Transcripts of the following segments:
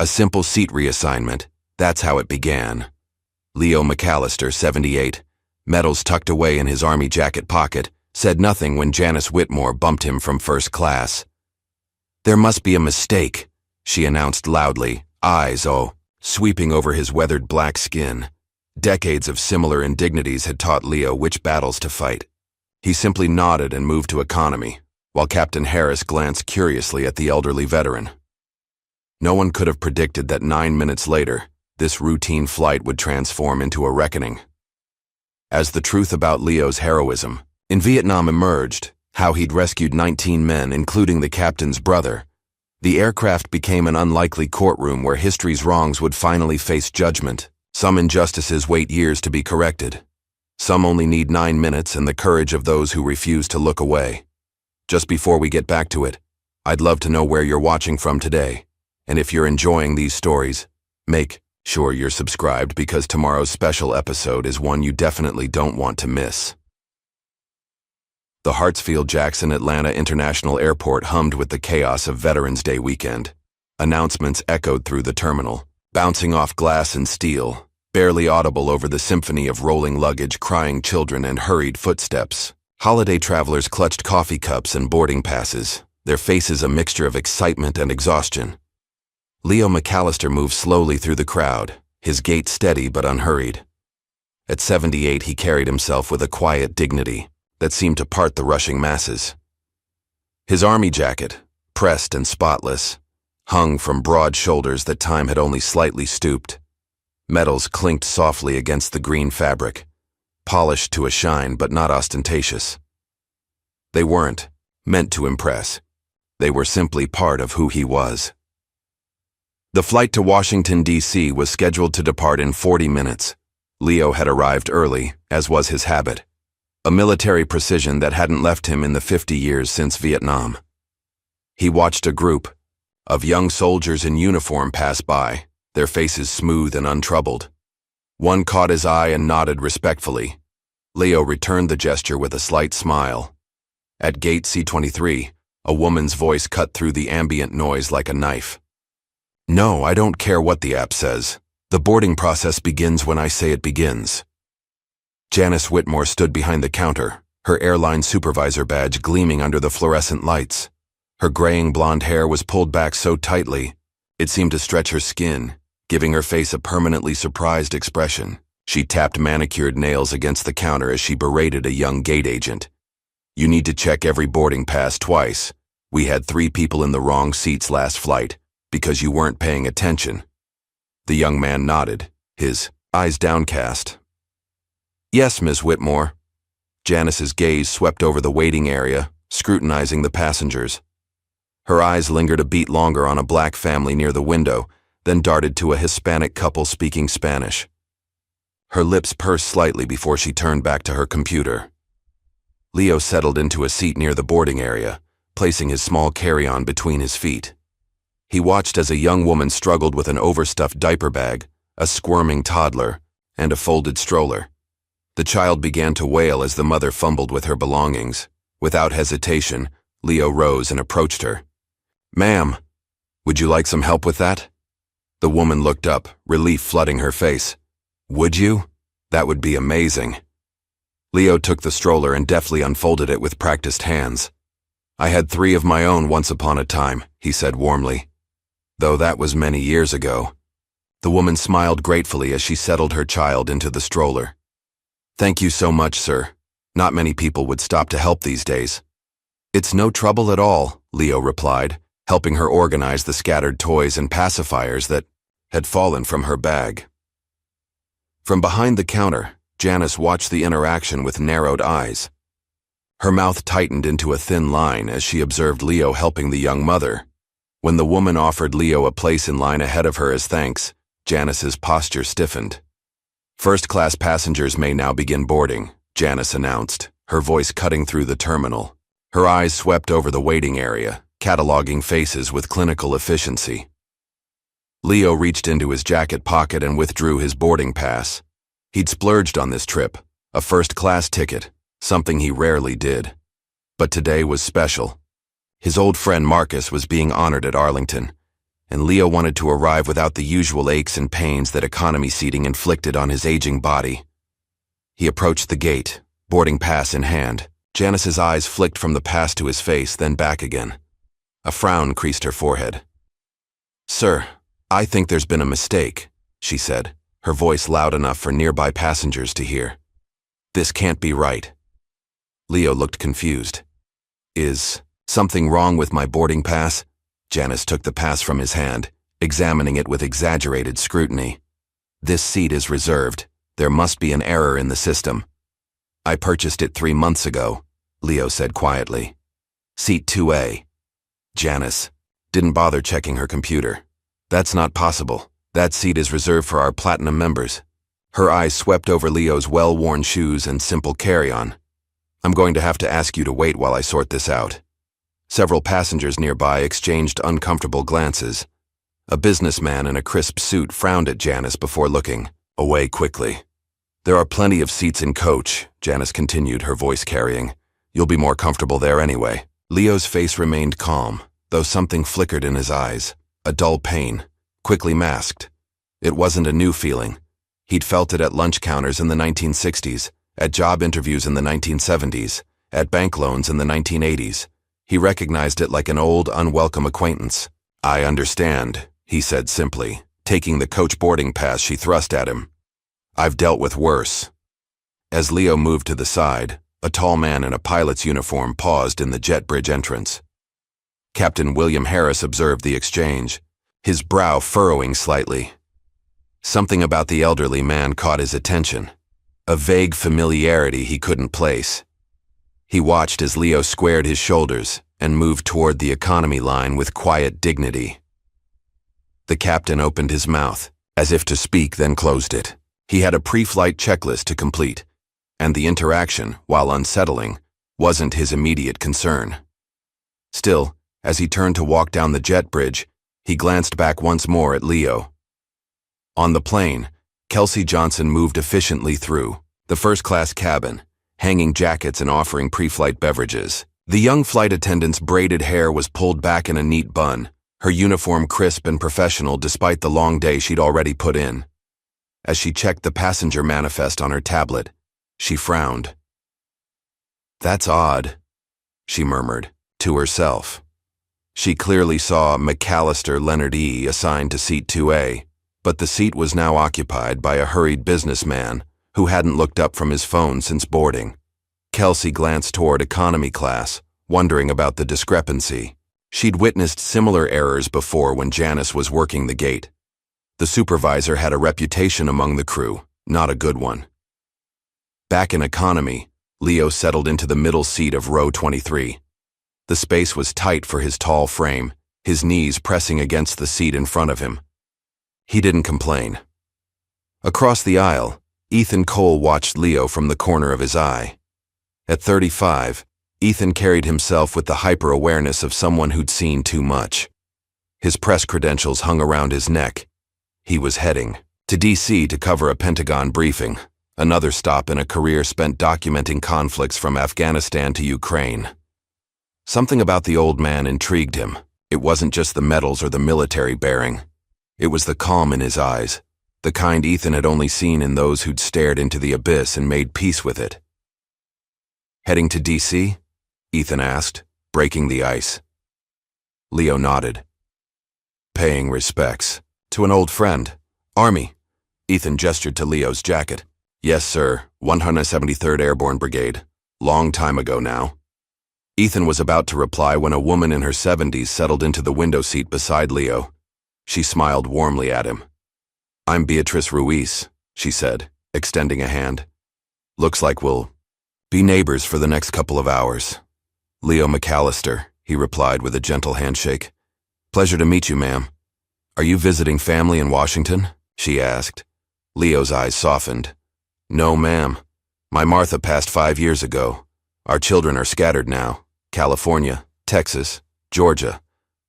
A simple seat reassignment. That's how it began. Leo McAllister, 78, medals tucked away in his army jacket pocket, said nothing when Janice Whitmore bumped him from first class. "There must be a mistake," she announced loudly, eyes, sweeping over his weathered black skin. Decades of similar indignities had taught Leo which battles to fight. He simply nodded and moved to economy, while Captain Harris glanced curiously at the elderly veteran. No one could have predicted that 9 minutes later, this routine flight would transform into a reckoning. As the truth about Leo's heroism in Vietnam emerged, how he'd rescued 19 men, including the captain's brother, the aircraft became an unlikely courtroom where history's wrongs would finally face judgment. Some injustices wait years to be corrected. Some only need 9 minutes and the courage of those who refuse to look away. Just before we get back to it, I'd love to know where you're watching from today. And if you're enjoying these stories, make sure you're subscribed because tomorrow's special episode is one you definitely don't want to miss. The Hartsfield-Jackson Atlanta International Airport hummed with the chaos of Veterans Day weekend. Announcements echoed through the terminal, bouncing off glass and steel, barely audible over the symphony of rolling luggage, crying children, and hurried footsteps. Holiday travelers clutched coffee cups and boarding passes, their faces a mixture of excitement and exhaustion. Leo McAllister moved slowly through the crowd, his gait steady but unhurried. At 78, he carried himself with a quiet dignity that seemed to part the rushing masses. His army jacket, pressed and spotless, hung from broad shoulders that time had only slightly stooped. Medals clinked softly against the green fabric, polished to a shine but not ostentatious. They weren't meant to impress. They were simply part of who he was. The flight to Washington, D.C. was scheduled to depart in 40 minutes. Leo had arrived early, as was his habit, a military precision that hadn't left him in the 50 years since Vietnam. He watched a group of young soldiers in uniform pass by, their faces smooth and untroubled. One caught his eye and nodded respectfully. Leo returned the gesture with a slight smile. At gate C-23, a woman's voice cut through the ambient noise like a knife. "No, I don't care what the app says. The boarding process begins when I say it begins." Janice Whitmore stood behind the counter, her airline supervisor badge gleaming under the fluorescent lights. Her graying blonde hair was pulled back so tightly, it seemed to stretch her skin, giving her face a permanently surprised expression. She tapped manicured nails against the counter as she berated a young gate agent. "You need to check every boarding pass twice. We had 3 people in the wrong seats last flight, because you weren't paying attention." The young man nodded, his eyes downcast. "Yes, Ms. Whitmore." Janice's gaze swept over the waiting area, scrutinizing the passengers. Her eyes lingered a beat longer on a black family near the window, then darted to a Hispanic couple speaking Spanish. Her lips pursed slightly before she turned back to her computer. Leo settled into a seat near the boarding area, placing his small carry-on between his feet. He watched as a young woman struggled with an overstuffed diaper bag, a squirming toddler, and a folded stroller. The child began to wail as the mother fumbled with her belongings. Without hesitation, Leo rose and approached her. "Ma'am, would you like some help with that?" The woman looked up, relief flooding her face. "Would you? That would be amazing." Leo took the stroller and deftly unfolded it with practiced hands. "I had 3 of my own once upon a time," he said warmly. "Though that was many years ago." The woman smiled gratefully as she settled her child into the stroller. "Thank you so much, sir. Not many people would stop to help these days." "It's no trouble at all," Leo replied, helping her organize the scattered toys and pacifiers that had fallen from her bag. From behind the counter, Janice watched the interaction with narrowed eyes. Her mouth tightened into a thin line as she observed Leo helping the young mother. When the woman offered Leo a place in line ahead of her as thanks, Janice's posture stiffened. "First-class passengers may now begin boarding," Janice announced, her voice cutting through the terminal. Her eyes swept over the waiting area, cataloging faces with clinical efficiency. Leo reached into his jacket pocket and withdrew his boarding pass. He'd splurged on this trip, a first-class ticket, something he rarely did. But today was special. His old friend Marcus was being honored at Arlington, and Leo wanted to arrive without the usual aches and pains that economy seating inflicted on his aging body. He approached the gate, boarding pass in hand. Janice's eyes flicked from the pass to his face, then back again. A frown creased her forehead. "Sir, I think there's been a mistake," she said, her voice loud enough for nearby passengers to hear. "This can't be right." Leo looked confused. "Is something wrong with my boarding pass?" Janice took the pass from his hand, examining it with exaggerated scrutiny. "This seat is reserved. There must be an error in the system." "I purchased it 3 months ago," Leo said quietly. "Seat 2A. Janice didn't bother checking her computer. "That's not possible. That seat is reserved for our platinum members." Her eyes swept over Leo's well-worn shoes and simple carry-on. "I'm going to have to ask you to wait while I sort this out." Several passengers nearby exchanged uncomfortable glances. A businessman in a crisp suit frowned at Janice before looking away quickly. "There are plenty of seats in coach," Janice continued, her voice carrying. "You'll be more comfortable there anyway." Leo's face remained calm, though something flickered in his eyes. A dull pain, quickly masked. It wasn't a new feeling. He'd felt it at lunch counters in the 1960s, at job interviews in the 1970s, at bank loans in the 1980s. He recognized it like an old, unwelcome acquaintance. "I understand," he said simply, taking the coach boarding pass she thrust at him. "I've dealt with worse." As Leo moved to the side, a tall man in a pilot's uniform paused in the jet bridge entrance. Captain William Harris observed the exchange, his brow furrowing slightly. Something about the elderly man caught his attention, a vague familiarity he couldn't place. He watched as Leo squared his shoulders and moved toward the economy line with quiet dignity. The captain opened his mouth, as if to speak, then closed it. He had a pre-flight checklist to complete, and the interaction, while unsettling, wasn't his immediate concern. Still, as he turned to walk down the jet bridge, he glanced back once more at Leo. On the plane, Kelsey Johnson moved efficiently through the first-class cabin, hanging jackets and offering pre-flight beverages. The young flight attendant's braided hair was pulled back in a neat bun, her uniform crisp and professional despite the long day she'd already put in. As she checked the passenger manifest on her tablet, she frowned. "That's odd," she murmured, to herself. She clearly saw McAllister Leonard E. assigned to seat 2A, but the seat was now occupied by a hurried businessman who hadn't looked up from his phone since boarding. Kelsey glanced toward economy class, wondering about the discrepancy. She'd witnessed similar errors before when Janice was working the gate. The supervisor had a reputation among the crew, not a good one. Back in economy, Leo settled into the middle seat of row 23. The space was tight for his tall frame, his knees pressing against the seat in front of him. He didn't complain. Across the aisle, Ethan Cole watched Leo from the corner of his eye. At 35, Ethan carried himself with the hyper-awareness of someone who'd seen too much. His press credentials hung around his neck. He was heading to D.C. to cover a Pentagon briefing, another stop in a career spent documenting conflicts from Afghanistan to Ukraine. Something about the old man intrigued him. It wasn't just the medals or the military bearing. It was the calm in his eyes, the kind Ethan had only seen in those who'd stared into the abyss and made peace with it. "Heading to D.C.?" Ethan asked, breaking the ice. Leo nodded. "Paying respects. To an old friend. Army." Ethan gestured to Leo's jacket. "Yes, sir. 173rd Airborne Brigade. Long time ago now." Ethan was about to reply when a woman in her 70s settled into the window seat beside Leo. She smiled warmly at him. "I'm Beatrice Ruiz," she said, extending a hand. "Looks like we'll be neighbors for the next couple of hours." "Leo McAllister," he replied with a gentle handshake. "Pleasure to meet you, ma'am." "Are you visiting family in Washington?" she asked. Leo's eyes softened. "No, ma'am. My Martha passed 5 years ago. Our children are scattered now. California, Texas, Georgia.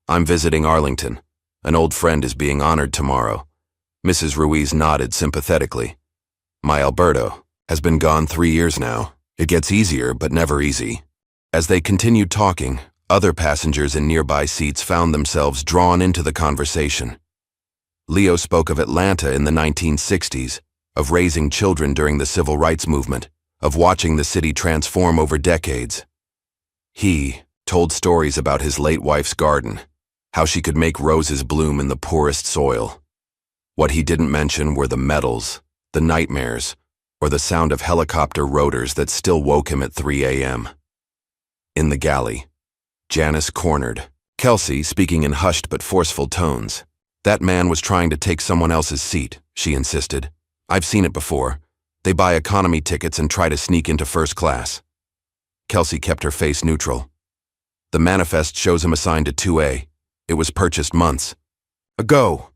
I'm visiting Arlington. An old friend is being honored tomorrow." Mrs. Ruiz nodded sympathetically. "My Alberto has been gone 3 years now. It gets easier, but never easy." As they continued talking, Other passengers in nearby seats found themselves drawn into the conversation. Leo spoke of Atlanta in the 1960s, of raising children during the civil rights movement, of watching the city transform over decades. He told stories about his late wife's garden, how she could make roses bloom in the poorest soil. What he didn't mention were the medals, the nightmares, or the sound of helicopter rotors that still woke him at 3 a.m. In the galley, Janice cornered Kelsey, speaking in hushed but forceful tones. "That man was trying to take someone else's seat," she insisted. "I've seen it before. They buy economy tickets and try to sneak into first class." Kelsey kept her face neutral. "The manifest shows him assigned to 2A. It was purchased months ago."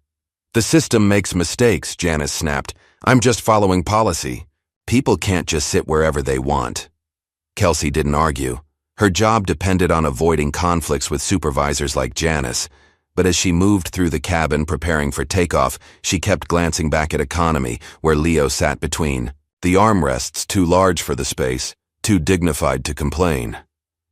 "The system makes mistakes," Janice snapped. "I'm just following policy. People can't just sit wherever they want." Kelsey didn't argue. Her job depended on avoiding conflicts with supervisors like Janice, but as she moved through the cabin preparing for takeoff, she kept glancing back at economy, where Leo sat between. The armrests too large for the space, too dignified to complain.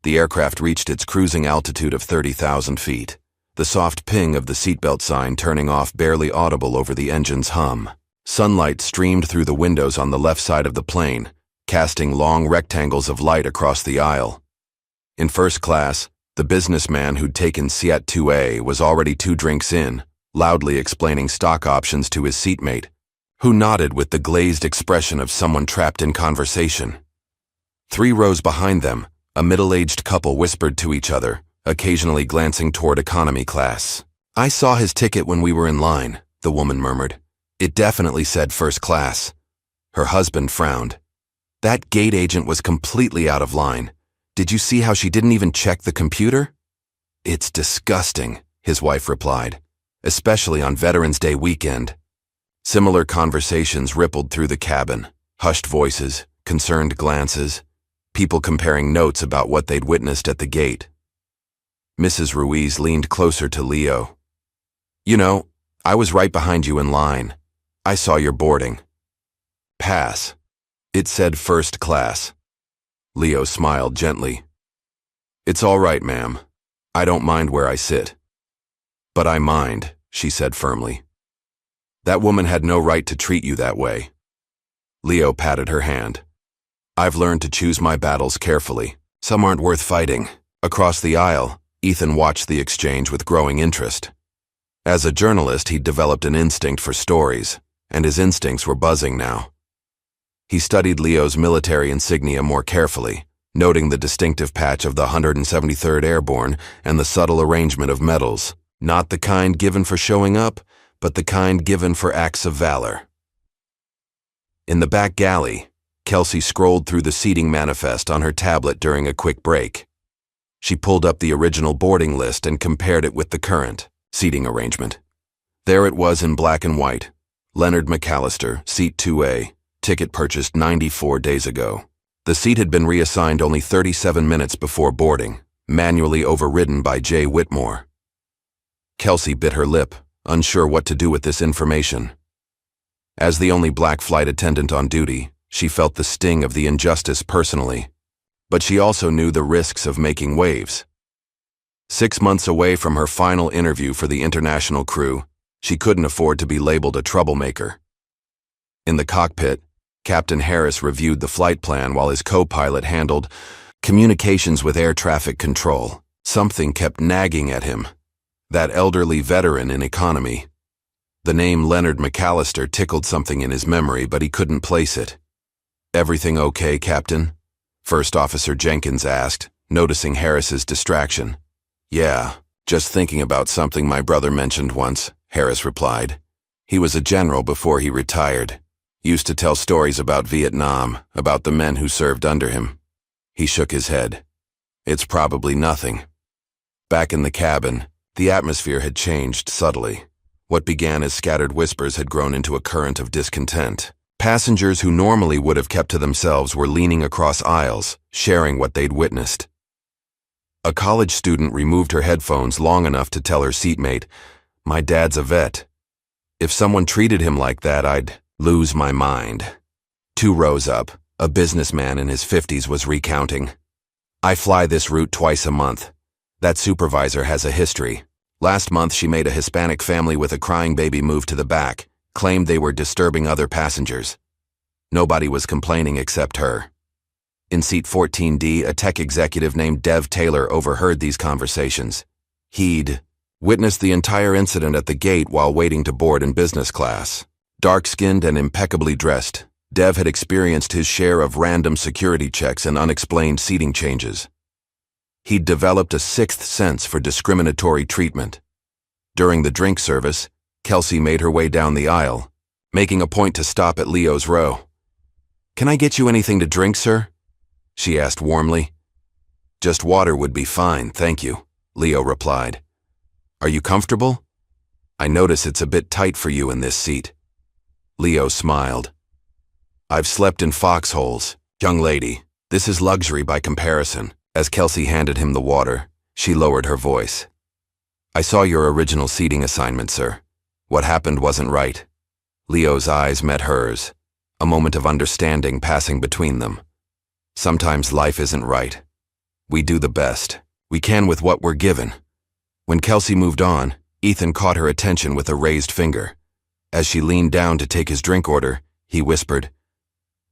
The aircraft reached its cruising altitude of 30,000 feet. The soft ping of the seatbelt sign turning off barely audible over the engine's hum. Sunlight streamed through the windows on the left side of the plane, casting long rectangles of light across the aisle. In first class, the businessman who'd taken Seat 2A was already 2 drinks in, loudly explaining stock options to his seatmate, who nodded with the glazed expression of someone trapped in conversation. 3 rows behind them, a middle-aged couple whispered to each other, occasionally glancing toward economy class. "I saw his ticket when we were in line," the woman murmured. "It definitely said first class." Her husband frowned. "That gate agent was completely out of line. Did you see how she didn't even check the computer?" "It's disgusting," his wife replied, "especially on Veterans Day weekend." Similar conversations rippled through the cabin, hushed voices, concerned glances, people comparing notes about what they'd witnessed at the gate. Mrs. Ruiz leaned closer to Leo. "You know, I was right behind you in line. I saw your boarding pass. It said first class." Leo smiled gently. "It's all right, ma'am. I don't mind where I sit." "But I mind," she said firmly. "That woman had no right to treat you that way." Leo patted her hand. "I've learned to choose my battles carefully. Some aren't worth fighting." Across the aisle, Ethan watched the exchange with growing interest. As a journalist, he'd developed an instinct for stories, and his instincts were buzzing now. He studied Leo's military insignia more carefully, noting the distinctive patch of the 173rd Airborne and the subtle arrangement of medals, not the kind given for showing up, but the kind given for acts of valor. In the back galley, Kelsey scrolled through the seating manifest on her tablet during a quick break. She pulled up the original boarding list and compared it with the current seating arrangement. There it was in black and white. Leonard McAllister, seat 2A, ticket purchased 94 days ago. The seat had been reassigned only 37 minutes before boarding, manually overridden by Jay Whitmore. Kelsey bit her lip, unsure what to do with this information. As the only black flight attendant on duty, she felt the sting of the injustice personally, but she also knew the risks of making waves. 6 months away from her final interview for the international crew, she couldn't afford to be labeled a troublemaker. In the cockpit, Captain Harris reviewed the flight plan while his co-pilot handled communications with air traffic control. Something kept nagging at him. That elderly veteran in economy. The name Leonard McAllister tickled something in his memory, but he couldn't place it. "Everything okay, Captain?" First Officer Jenkins asked, noticing Harris's distraction. "Yeah, just thinking about something my brother mentioned once," Harris replied. "He was a general before he retired. Used to tell stories about Vietnam, about the men who served under him." He shook his head. "It's probably nothing." Back in the cabin, the atmosphere had changed subtly. What began as scattered whispers had grown into a current of discontent. Passengers who normally would have kept to themselves were leaning across aisles, sharing what they'd witnessed. A college student removed her headphones long enough to tell her seatmate, "My dad's a vet. If someone treated him like that, I'd lose my mind." 2 rows up, a businessman in his 50s was recounting. "I fly this route twice a month. That supervisor has a history. Last month she made a Hispanic family with a crying baby move to the back, claimed they were disturbing other passengers. Nobody was complaining except her. In seat 14D, a tech executive named Dev Taylor overheard these conversations. He'd witnessed the entire incident at the gate while waiting to board in business class. Dark-skinned and impeccably dressed, Dev had experienced his share of random security checks and unexplained seating changes. He'd developed a sixth sense for discriminatory treatment. During the drink service, Kelsey made her way down the aisle, making a point to stop at Leo's row. "Can I get you anything to drink, sir?" she asked warmly. "Just water would be fine, thank you," Leo replied. "Are you comfortable? I notice it's a bit tight for you in this seat." Leo smiled. "I've slept in foxholes, young lady. This is luxury by comparison." As Kelsey handed him the water, she lowered her voice. "I saw your original seating assignment, sir. What happened wasn't right." Leo's eyes met hers, a moment of understanding passing between them. Sometimes life isn't right. We do the best we can with what we're given. When Kelsey moved on, Ethan caught her attention with a raised finger. As she leaned down to take his drink order, he whispered,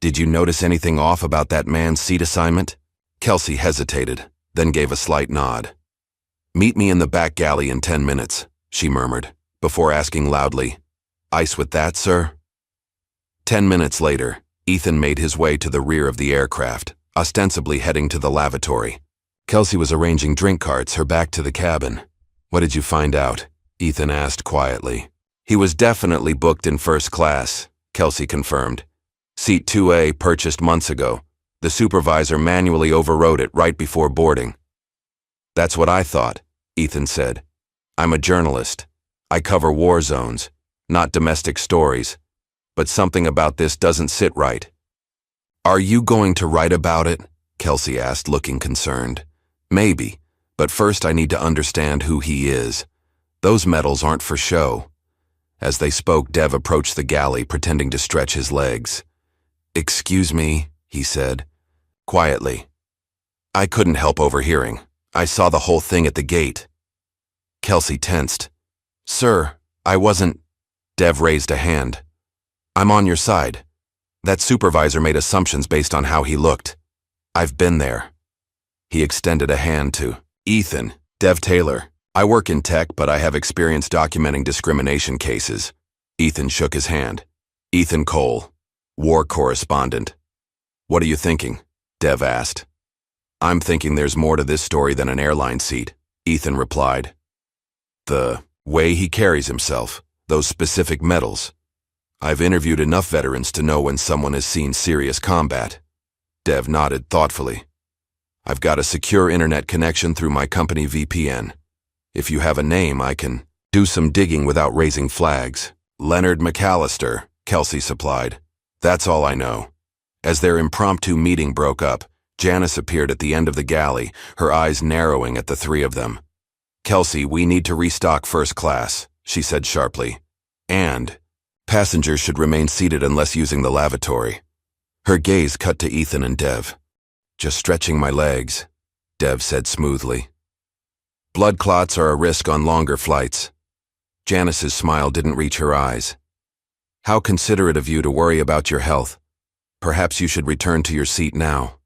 "Did you notice anything off about that man's seat assignment?" Kelsey hesitated, then gave a slight nod. "Meet me in the back galley in 10 minutes, she murmured, before asking loudly, "Ice with that, sir?" 10 minutes later, Ethan made his way to the rear of the aircraft, ostensibly heading to the lavatory. Kelsey was arranging drink carts, her back to the cabin. "What did you find out?" Ethan asked quietly. "He was definitely booked in first class," Kelsey confirmed. "Seat 2A purchased months ago. The supervisor manually overrode it right before boarding." "That's what I thought," Ethan said. "I'm a journalist. I cover war zones, not domestic stories. But something about this doesn't sit right." "Are you going to write about it?" Kelsey asked, looking concerned. "Maybe, but first I need to understand who he is. Those medals aren't for show." As they spoke, Dev approached the galley, pretending to stretch his legs. "Excuse me," he said, quietly. "I couldn't help overhearing. I saw the whole thing at the gate." Kelsey tensed. "Sir, I wasn't—" Dev raised a hand. "I'm on your side. That supervisor made assumptions based on how he looked. I've been there." He extended a hand to Ethan. "Dev Taylor. I work in tech, but I have experience documenting discrimination cases." Ethan shook his hand. "Ethan Cole, war correspondent." "What are you thinking?" Dev asked. "I'm thinking there's more to this story than an airline seat," Ethan replied. "The way he carries himself, those specific medals. I've interviewed enough veterans to know when someone has seen serious combat." Dev nodded thoughtfully. "I've got a secure internet connection through my company VPN. If you have a name, I can do some digging without raising flags." "Leonard McAllister," Kelsey supplied. "That's all I know." As their impromptu meeting broke up, Janice appeared at the end of the galley, her eyes narrowing at the three of them. "Kelsey, we need to restock first class," she said sharply. "And passengers should remain seated unless using the lavatory." Her gaze cut to Ethan and Dev. "Just stretching my legs," Dev said smoothly. "Blood clots are a risk on longer flights." Janice's smile didn't reach her eyes. "How considerate of you to worry about your health. Perhaps you should return to your seat now."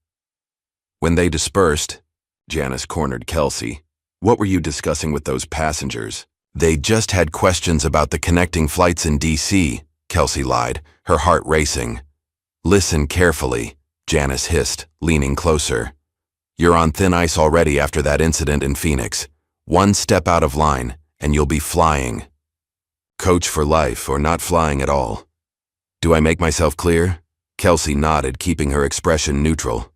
When they dispersed, Janice cornered Kelsey. "What were you discussing with those passengers?" "They just had questions about the connecting flights in D.C., Kelsey lied, her heart racing. "Listen carefully," Janice hissed, leaning closer. "You're on thin ice already after that incident in Phoenix. One step out of line, and you'll be flying. Coach for life or not flying at all. Do I make myself clear?" Kelsey nodded, keeping her expression neutral.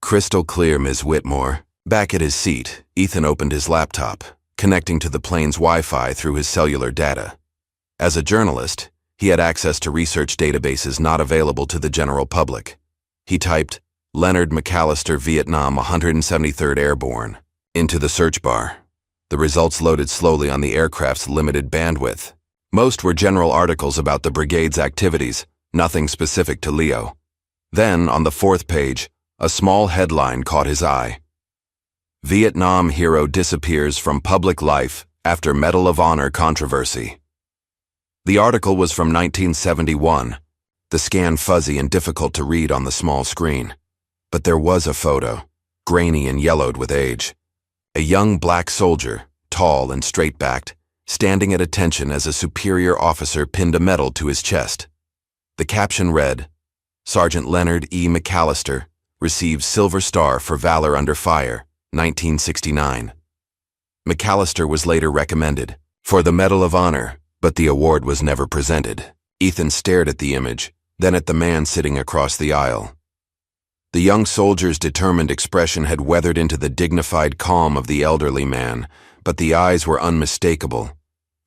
"Crystal clear, Ms. Whitmore." Back at his seat, Ethan opened his laptop, connecting to the plane's Wi-Fi through his cellular data. As a journalist, he had access to research databases not available to the general public. He typed, "Leonard McAllister, Vietnam, 173rd Airborne," into the search bar. The results loaded slowly on the aircraft's limited bandwidth. Most were general articles about the brigade's activities, nothing specific to Leo. Then, on the fourth page, a small headline caught his eye. Vietnam hero disappears from public life after Medal of Honor controversy. The article was from 1971, the scan fuzzy and difficult to read on the small screen. But there was a photo, grainy and yellowed with age. A young black soldier, tall and straight-backed, standing at attention as a superior officer pinned a medal to his chest. The caption read, "Sergeant Leonard E. McAllister receives Silver Star for Valor Under Fire, 1969. McAllister was later recommended for the Medal of Honor, but the award was never presented. Ethan stared at the image, then at the man sitting across the aisle. The young soldier's determined expression had weathered into the dignified calm of the elderly man, but the eyes were unmistakable,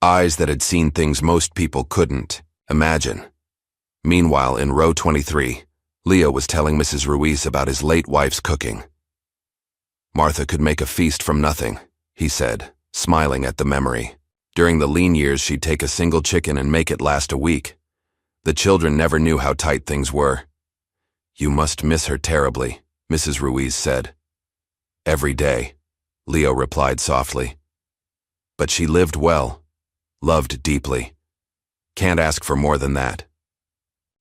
eyes that had seen things most people couldn't imagine. Meanwhile, in row 23, Leo was telling Mrs. Ruiz about his late wife's cooking. "Martha could make a feast from nothing," he said, smiling at the memory. "During the lean years, she'd take a single chicken and make it last a week. The children never knew how tight things were." "You must miss her terribly," Mrs. Ruiz said. "Every day," Leo replied softly. "But she lived well, loved deeply. Can't ask for more than that."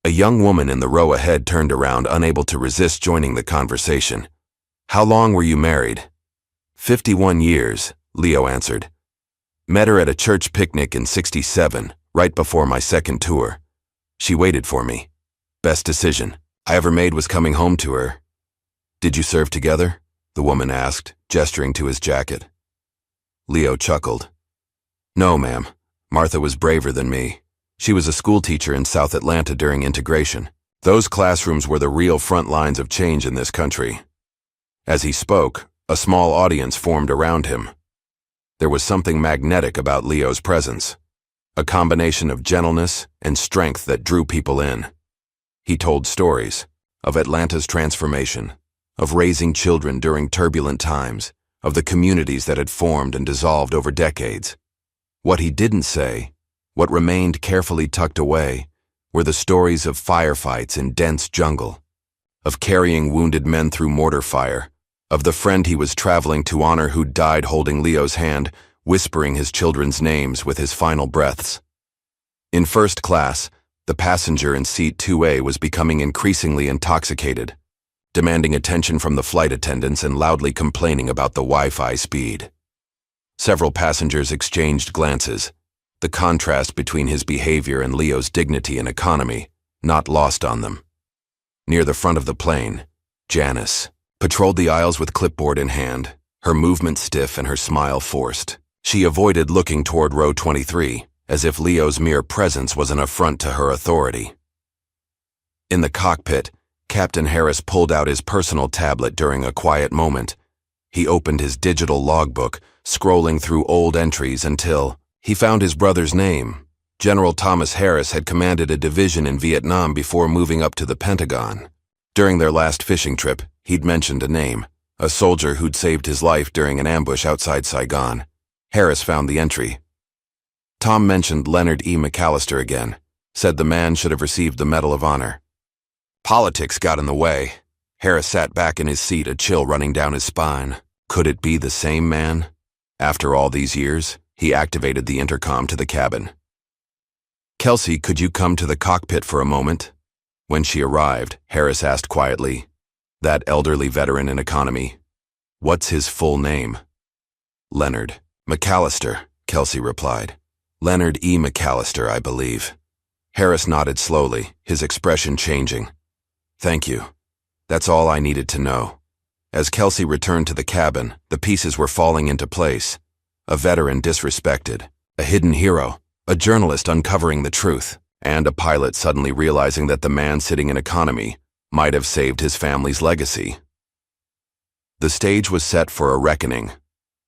A young woman in the row ahead turned around, unable to resist joining the conversation. "How long were you married?" 51 years, Leo answered. "Met her at a church picnic in '67, right before my second tour. She waited for me. Best decision I ever made was coming home to her." "Did you serve together?" the woman asked, gesturing to his jacket. Leo chuckled. "No, ma'am. Martha was braver than me. She was a schoolteacher in South Atlanta during integration. Those classrooms were the real front lines of change in this country." As he spoke, a small audience formed around him. There was something magnetic about Leo's presence, a combination of gentleness and strength that drew people in. He told stories of Atlanta's transformation, of raising children during turbulent times, of the communities that had formed and dissolved over decades. What he didn't say, what remained carefully tucked away, were the stories of firefights in dense jungle, of carrying wounded men through mortar fire, of the friend he was traveling to honor who died holding Leo's hand, whispering his children's names with his final breaths. In first class, the passenger in seat 2A was becoming increasingly intoxicated, demanding attention from the flight attendants and loudly complaining about the Wi-Fi speed. Several passengers exchanged glances, the contrast between his behavior and Leo's dignity and economy not lost on them. Near the front of the plane, Janice patrolled the aisles with clipboard in hand, her movement stiff and her smile forced. She avoided looking toward row 23, as if Leo's mere presence was an affront to her authority. In the cockpit, Captain Harris pulled out his personal tablet during a quiet moment. He opened his digital logbook, scrolling through old entries until he found his brother's name. General Thomas Harris had commanded a division in Vietnam before moving up to the Pentagon. During their last fishing trip, he'd mentioned a name, a soldier who'd saved his life during an ambush outside Saigon. Harris found the entry. Tom mentioned Leonard E. McAllister again, said the man should have received the Medal of Honor. Politics got in the way. Harris sat back in his seat, a chill running down his spine. Could it be the same man? After all these years, he activated the intercom to the cabin. "Kelsey, could you come to the cockpit for a moment?" When she arrived, Harris asked quietly, "That elderly veteran in economy, what's his full name?" "Leonard McAllister," Kelsey replied. "Leonard E. McAllister, I believe." Harris nodded slowly, his expression changing. "Thank you. That's all I needed to know." As Kelsey returned to the cabin, the pieces were falling into place. A veteran disrespected, a hidden hero, a journalist uncovering the truth, and a pilot suddenly realizing that the man sitting in economy might have saved his family's legacy. The stage was set for a reckoning,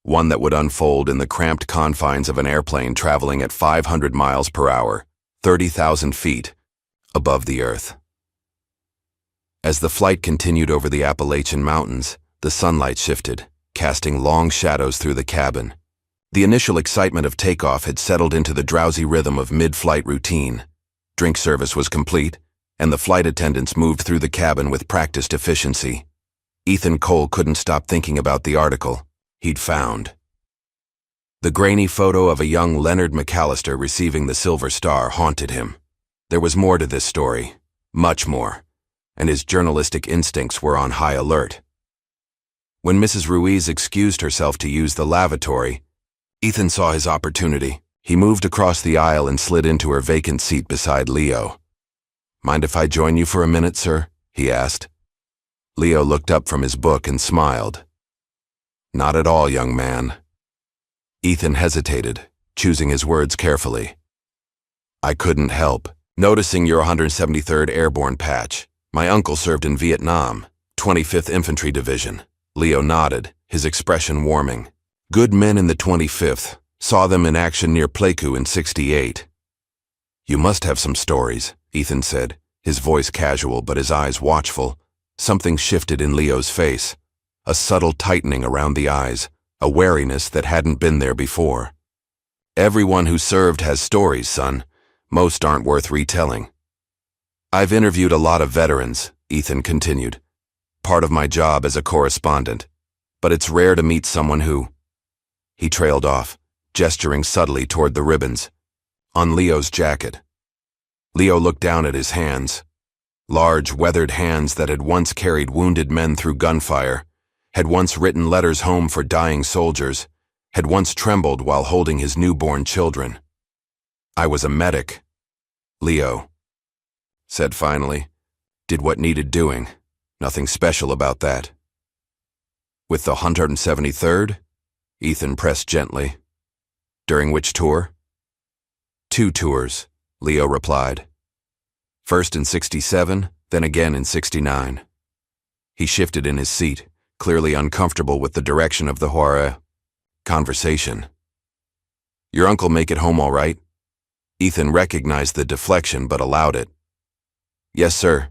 one that would unfold in the cramped confines of an airplane traveling at 500 miles per hour, 30,000 feet, above the earth. As the flight continued over the Appalachian Mountains, the sunlight shifted, casting long shadows through the cabin. The initial excitement of takeoff had settled into the drowsy rhythm of mid-flight routine. Drink service was complete, and the flight attendants moved through the cabin with practiced efficiency. Ethan Cole couldn't stop thinking about the article, he'd found. The grainy photo of a young Leonard McAllister receiving the Silver Star haunted him. There was more to this story, much more, and his journalistic instincts were on high alert. When Mrs. Ruiz excused herself to use the lavatory, Ethan saw his opportunity. He moved across the aisle and slid into her vacant seat beside Leo. "Mind if I join you for a minute, sir?" he asked. Leo looked up from his book and smiled. "Not at all, young man." Ethan hesitated, choosing his words carefully. "I couldn't help noticing your 173rd Airborne patch. My uncle served in Vietnam, 25th Infantry Division." Leo nodded, his expression warming. "Good men in the 25th. Saw them in action near Pleiku in '68. "You must have some stories," Ethan said, his voice casual but his eyes watchful. Something shifted in Leo's face, a subtle tightening around the eyes, a wariness that hadn't been there before. "Everyone who served has stories, son. Most aren't worth retelling." "I've interviewed a lot of veterans," Ethan continued. "Part of my job as a correspondent. But it's rare to meet someone who—" He trailed off, gesturing subtly toward the ribbons on Leo's jacket. Leo looked down at his hands. Large, weathered hands that had once carried wounded men through gunfire, had once written letters home for dying soldiers, had once trembled while holding his newborn children. "I was a medic," Leo said finally. "Did what needed doing. Nothing special about that." "With the 173rd? Ethan pressed gently. "During which tour?" "2 tours, Leo replied. First in '67, then again in '69. He shifted in his seat, clearly uncomfortable with the direction of the conversation. "Your uncle make it home all right?" Ethan recognized the deflection but allowed it. "Yes, sir.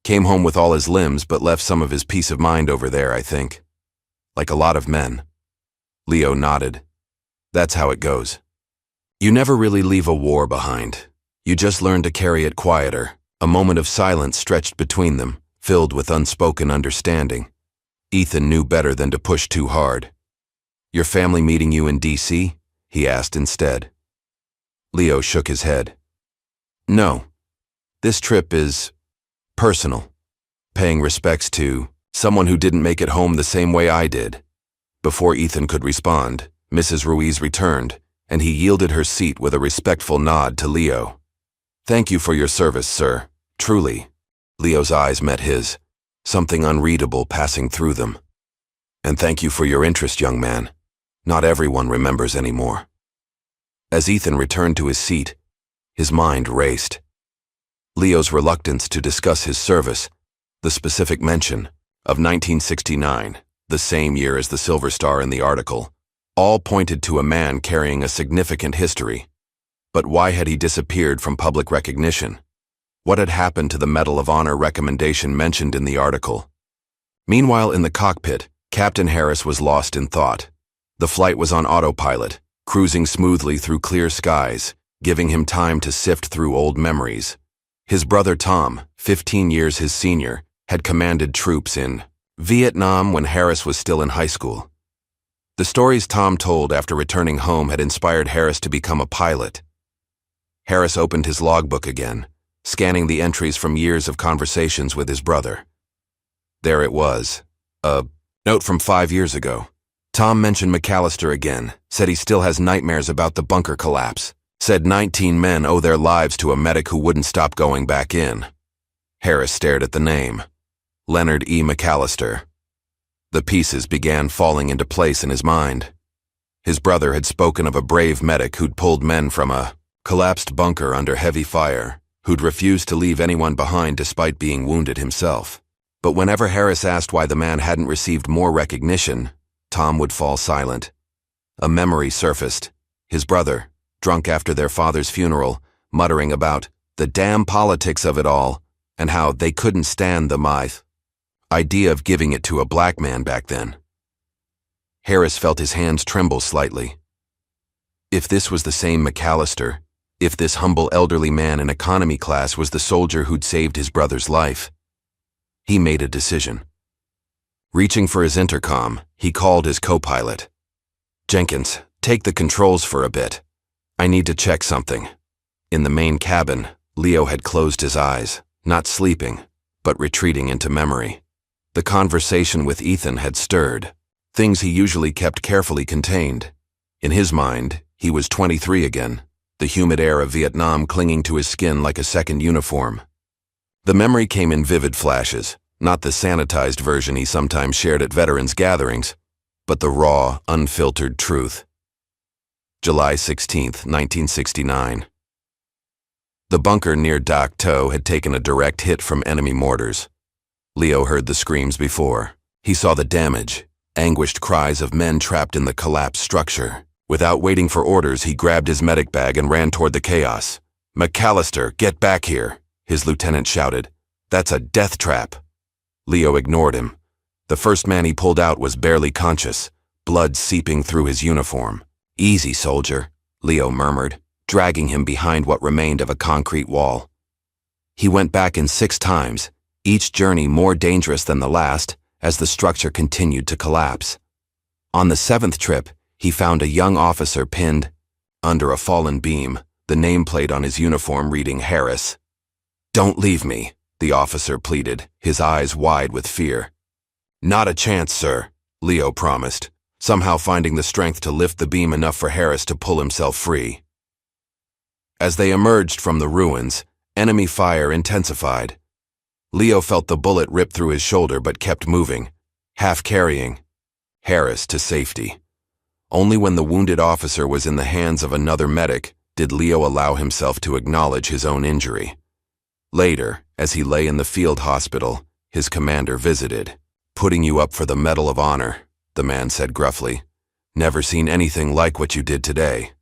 Came home with all his limbs but left some of his peace of mind over there, I think. Like a lot of men." Leo nodded. "That's how it goes. You never really leave a war behind. You just learn to carry it quieter." A moment of silence stretched between them, filled with unspoken understanding. Ethan knew better than to push too hard. "Your family meeting you in D.C.?" he asked instead. Leo shook his head. "No. This trip is personal. Paying respects to someone who didn't make it home the same way I did." Before Ethan could respond, Mrs. Ruiz returned, and he yielded her seat with a respectful nod to Leo. "Thank you for your service, sir. Truly." Leo's eyes met his, something unreadable passing through them. "And thank you for your interest, young man. Not everyone remembers anymore." As Ethan returned to his seat, his mind raced. Leo's reluctance to discuss his service, the specific mention of 1969, the same year as the Silver Star in the article, all pointed to a man carrying a significant history. But why had he disappeared from public recognition? What had happened to the Medal of Honor recommendation mentioned in the article? Meanwhile, in the cockpit, Captain Harris was lost in thought. The flight was on autopilot, cruising smoothly through clear skies, giving him time to sift through old memories. His brother Tom, 15 years his senior, had commanded troops in Vietnam when Harris was still in high school. The stories Tom told after returning home had inspired Harris to become a pilot. Harris opened his logbook again, scanning the entries from years of conversations with his brother. There it was, a note from 5 years ago. Tom mentioned McAllister again, said he still has nightmares about the bunker collapse, said 19 men owe their lives to a medic who wouldn't stop going back in. Harris stared at the name. Leonard E. McAllister. The pieces began falling into place in his mind. His brother had spoken of a brave medic who'd pulled men from a collapsed bunker under heavy fire, who'd refused to leave anyone behind despite being wounded himself. But whenever Harris asked why the man hadn't received more recognition, Tom would fall silent. A memory surfaced. His brother, drunk after their father's funeral, muttering about the damn politics of it all and how they couldn't stand the idea of giving it to a black man back then. Harris felt his hands tremble slightly. If this was the same McAllister, if this humble elderly man in economy class was the soldier who'd saved his brother's life, he made a decision. Reaching for his intercom, he called his co-pilot. "Jenkins, take the controls for a bit. I need to check something." In the main cabin, Leo had closed his eyes, not sleeping, but retreating into memory. The conversation with Ethan had stirred, things he usually kept carefully contained. In his mind, he was 23 again, the humid air of Vietnam clinging to his skin like a second uniform. The memory came in vivid flashes, not the sanitized version he sometimes shared at veterans' gatherings, but the raw, unfiltered truth. July 16, 1969. The bunker near Dak To had taken a direct hit from enemy mortars. Leo heard the screams before. He saw the damage, anguished cries of men trapped in the collapsed structure. Without waiting for orders, he grabbed his medic bag and ran toward the chaos. "McAllister, get back here," his lieutenant shouted. "That's a death trap." Leo ignored him. The first man he pulled out was barely conscious, blood seeping through his uniform. "Easy, soldier," Leo murmured, dragging him behind what remained of a concrete wall. He went back in 6 times, each journey more dangerous than the last as the structure continued to collapse. On the 7th trip, he found a young officer pinned under a fallen beam, the nameplate on his uniform reading Harris. "Don't leave me," the officer pleaded, his eyes wide with fear. "Not a chance, sir," Leo promised, somehow finding the strength to lift the beam enough for Harris to pull himself free. As they emerged from the ruins, enemy fire intensified. Leo felt the bullet rip through his shoulder but kept moving, half carrying Harris to safety. Only when the wounded officer was in the hands of another medic did Leo allow himself to acknowledge his own injury. Later, as he lay in the field hospital, his commander visited. "Putting you up for the Medal of Honor," the man said gruffly. "Never seen anything like what you did today."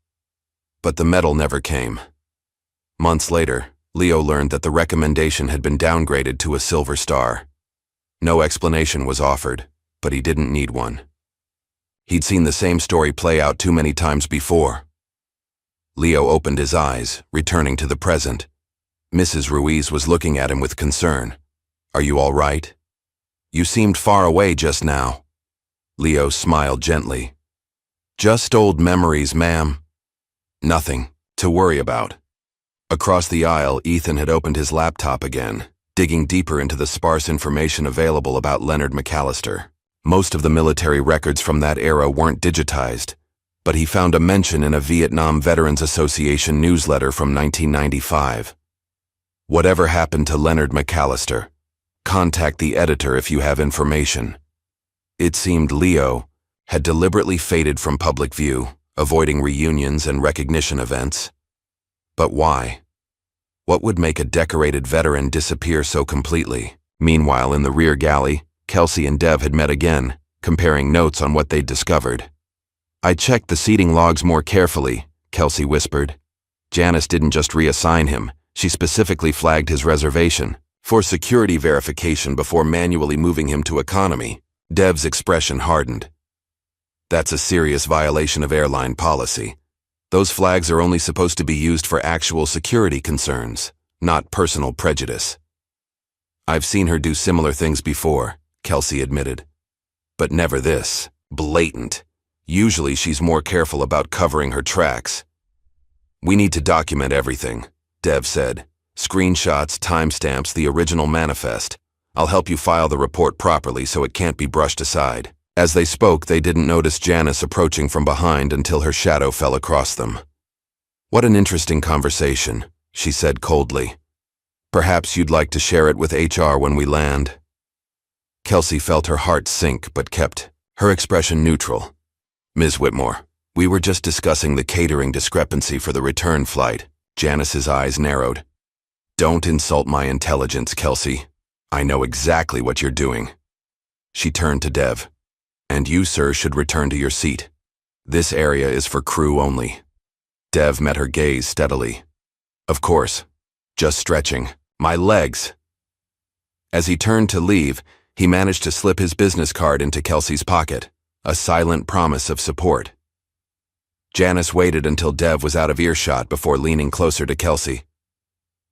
But the medal never came. Months later, Leo learned that the recommendation had been downgraded to a Silver Star. No explanation was offered, but he didn't need one. He'd seen the same story play out too many times before. Leo opened his eyes, returning to the present. Mrs. Ruiz was looking at him with concern. "Are you all right? You seemed far away just now." Leo smiled gently. "Just old memories, ma'am. Nothing to worry about." Across the aisle, Ethan had opened his laptop again, digging deeper into the sparse information available about Leonard McAllister. Most of the military records from that era weren't digitized, but he found a mention in a Vietnam Veterans Association newsletter from 1995. "Whatever happened to Leonard McAllister? Contact the editor if you have information." It seemed Leo had deliberately faded from public view, avoiding reunions and recognition events. But why? What would make a decorated veteran disappear so completely? Meanwhile, in the rear galley, Kelsey and Dev had met again, comparing notes on what they'd discovered. "I checked the seating logs more carefully," Kelsey whispered. "Janice didn't just reassign him, she specifically flagged his reservation for security verification before manually moving him to economy." Dev's expression hardened. "That's a serious violation of airline policy. Those flags are only supposed to be used for actual security concerns, not personal prejudice." "I've seen her do similar things before," Kelsey admitted. "But never this. Blatant. Usually she's more careful about covering her tracks." "We need to document everything," Dev said. "Screenshots, timestamps, the original manifest. I'll help you file the report properly so it can't be brushed aside." As they spoke, they didn't notice Janice approaching from behind until her shadow fell across them. "What an interesting conversation," she said coldly. "Perhaps you'd like to share it with HR when we land." Kelsey felt her heart sink but kept her expression neutral. "Ms. Whitmore, we were just discussing the catering discrepancy for the return flight." Janice's eyes narrowed. "Don't insult my intelligence, Kelsey. I know exactly what you're doing." She turned to Dev. "And you, sir, should return to your seat. This area is for crew only." Dev met her gaze steadily. "Of course. Just stretching. My legs." As he turned to leave, he managed to slip his business card into Kelsey's pocket, a silent promise of support. Janice waited until Dev was out of earshot before leaning closer to Kelsey.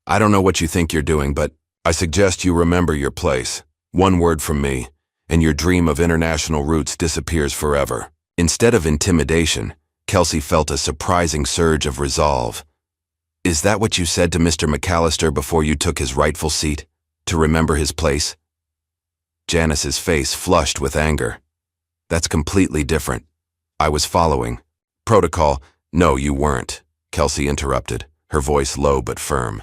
"I don't know what you think you're doing, but I suggest you remember your place. One word from me. and your dream of international routes disappears forever. Instead of intimidation, Kelsey felt a surprising surge of resolve. Is that what you said to Mr. McAllister before you took his rightful seat? To remember his place? Janice's face flushed with anger. That's completely different. I was following protocol. No, you weren't, Kelsey interrupted, her voice low but firm.